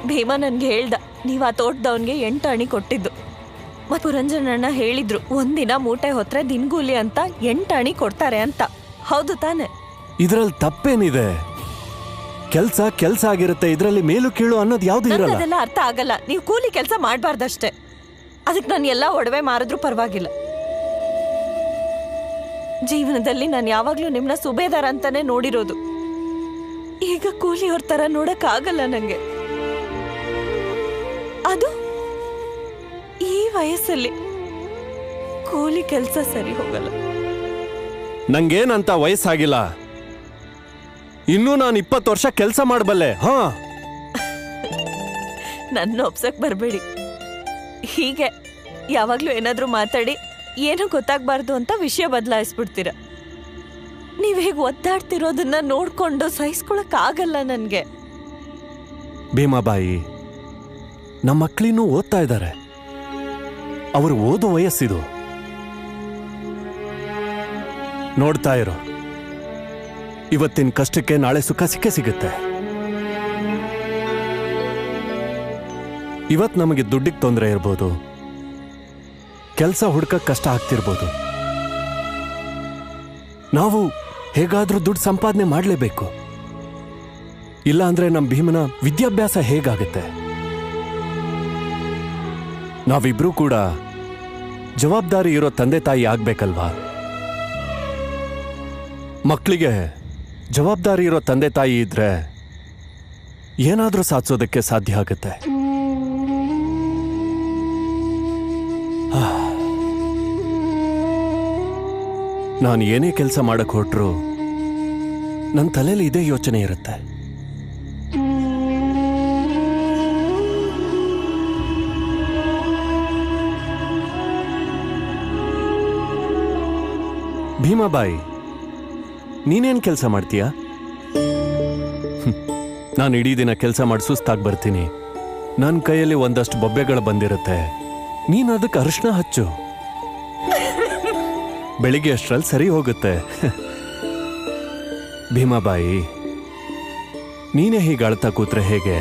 ಭೀಮಾ ನನ್ಗೆ ಹೇಳ್ದ, ನೀವ್ ಆ ತೋಟದವನ್ಗೆ 8 ಅಣಿ ಕೊಟ್ಟಿದ್ದು. ಮತ್ ಪುರಂಜನಣ್ಣ ಹೇಳಿದ್ರು, ಒಂದಿನ ಮೂಟೆ ಹೊತ್ರೆ ದಿನಗೂಲಿ ಅಂತ 8 ಅಣಿ ಕೊಡ್ತಾರೆ ಅಂತ. ಹೌದು ತಾನೆ? ಇದ್ರಲ್ಲಿ ತಪ್ಪೇನಿದೆ? ಕೆಲ್ಸ ಆಗಿರುತ್ತೆ. ಇದ್ರಲ್ಲಿ ಮೇಲು ಕೀಳು ಅನ್ನೋದು ಯಾವ್ದು ಇರಲ್ಲ. ಅದೆಲ್ಲ ಅರ್ಥ ಆಗಲ್ಲ. ನೀವು ಕೂಲಿ ಕೆಲಸ ಮಾಡ್ಬಾರ್ದಷ್ಟೇ. ಅದಕ್ಕೆ ನಾನು ಎಲ್ಲ ಒಡವೆ ಮಾರಿದ್ರು ಪರವಾಗಿಲ್ಲ. ಜೀವನದಲ್ಲಿ ನಾನು ಯಾವಾಗ್ಲೂ ನಿಮ್ನ ಸುಬೇದಾರ ಅಂತಾನೆ ನೋಡಿರೋದು. ಈಗ ಕೂಲಿಯವ್ರ ತರ ನೋಡಕ್ ಆಗಲ್ಲ ನಂಗೆ. ಅದು ಈ ವಯಸ್ಸಲ್ಲಿ ಕೂಲಿ ಕೆಲಸ ಸರಿ ಹೋಗಲ್ಲ. ನಂಗೇನಂತ ವಯಸ್ಸಾಗಿಲ್ಲ. ಇನ್ನೂ ನಾನು 20 ವರ್ಷ ಕೆಲಸ ಮಾಡಬಲ್ಲೆ. ಹಾ, ನನ್ನ ಒಪ್ಸಕ್ ಬರ್ಬೇಡಿ. ಹೀಗೆ ಯಾವಾಗ್ಲೂ ಏನಾದ್ರೂ ಮಾತಾಡಿ ಏನೂ ಗೊತ್ತಾಗ್ಬಾರ್ದು ಅಂತ ವಿಷಯ ಬದಲಾಯಿಸ್ಬಿಡ್ತೀರ. ನೀವ್ ಹೇಗೆ ಒದ್ದಾಡ್ತಿರೋದನ್ನ ನೋಡ್ಕೊಂಡು ಸಹಿಸ್ಕೊಳಕ್ ಆಗಲ್ಲ ನನ್ಗೆ. ಭೀಮಾಬಾಯಿ, ನಮ್ಮ ಮಕ್ಕಳಿನ್ನೂ ಓದ್ತಾ ಇದ್ದಾರೆ. ಅವರು ಓದೋ ವಯಸ್ಸಿದು. ನೋಡ್ತಾ ಇರೋ, ಇವತ್ತಿನ ಕಷ್ಟಕ್ಕೆ ನಾಳೆ ಸುಖ ಸಿಕ್ಕೇ ಸಿಗುತ್ತೆ. ಇವತ್ತು ನಮಗೆ ದುಡ್ಡಿಗೆ ತೊಂದರೆ ಇರ್ಬೋದು, ಕೆಲಸ ಹುಡ್ಕಕ್ ಕಷ್ಟ ಆಗ್ತಿರ್ಬೋದು. ನಾವು ಹೇಗಾದ್ರೂ ದುಡ್ಡು ಸಂಪಾದನೆ ಮಾಡಲೇಬೇಕು. ಇಲ್ಲ ಅಂದ್ರೆ ನಮ್ಮ ಭೀಮನ ವಿದ್ಯಾಭ್ಯಾಸ ಹೇಗಾಗುತ್ತೆ? ನಾವಿಬ್ರೂ ಕೂಡ ಜವಾಬ್ದಾರಿ ಇರೋ ತಂದೆ ತಾಯಿ ಆಗ್ಬೇಕಲ್ವಾ? ಮಕ್ಕಳಿಗೆ ಜವಾಬ್ದಾರಿ ಇರೋ ತಂದೆ ತಾಯಿ ಇದ್ರೆ ಏನಾದ್ರೂ ಸಾಧಿಸೋದಕ್ಕೆ ಸಾಧ್ಯ ಆಗುತ್ತೆ. ನಾನು ಏನೇ ಕೆಲಸ ಮಾಡಕ್ ಹೊರಟ್ರು ನನ್ನ ತಲೆಯಲ್ಲಿ ಇದೇ ಯೋಚನೆ ಇರುತ್ತೆ. ಭೀಮಾಬಾಯಿ, ನೀನೇನ್ ಕೆಲಸ ಮಾಡ್ತೀಯಾ? ನಾನು ಇಡೀ ದಿನ ಕೆಲಸ ಮಾಡಿ ಸುಸ್ತಾಗಿ ಬರ್ತೀನಿ. ನನ್ನ ಕೈಯಲ್ಲಿ ಒಂದಷ್ಟು ಬೊಬ್ಬೆಗಳು ಬಂದಿರುತ್ತೆ. ನೀನು ಅದಕ್ಕೆ ಅರಿಶಿನ ಹಚ್ಚು, ಬೆಳಿಗ್ಗೆ ಅಷ್ಟರಲ್ಲಿ ಸರಿ ಹೋಗುತ್ತೆ. ಭೀಮಾಬಾಯಿ, ನೀನೇ ಹೀಗೆ ಅಳ್ತಾ ಕೂತ್ರೆ ಹೇಗೆ?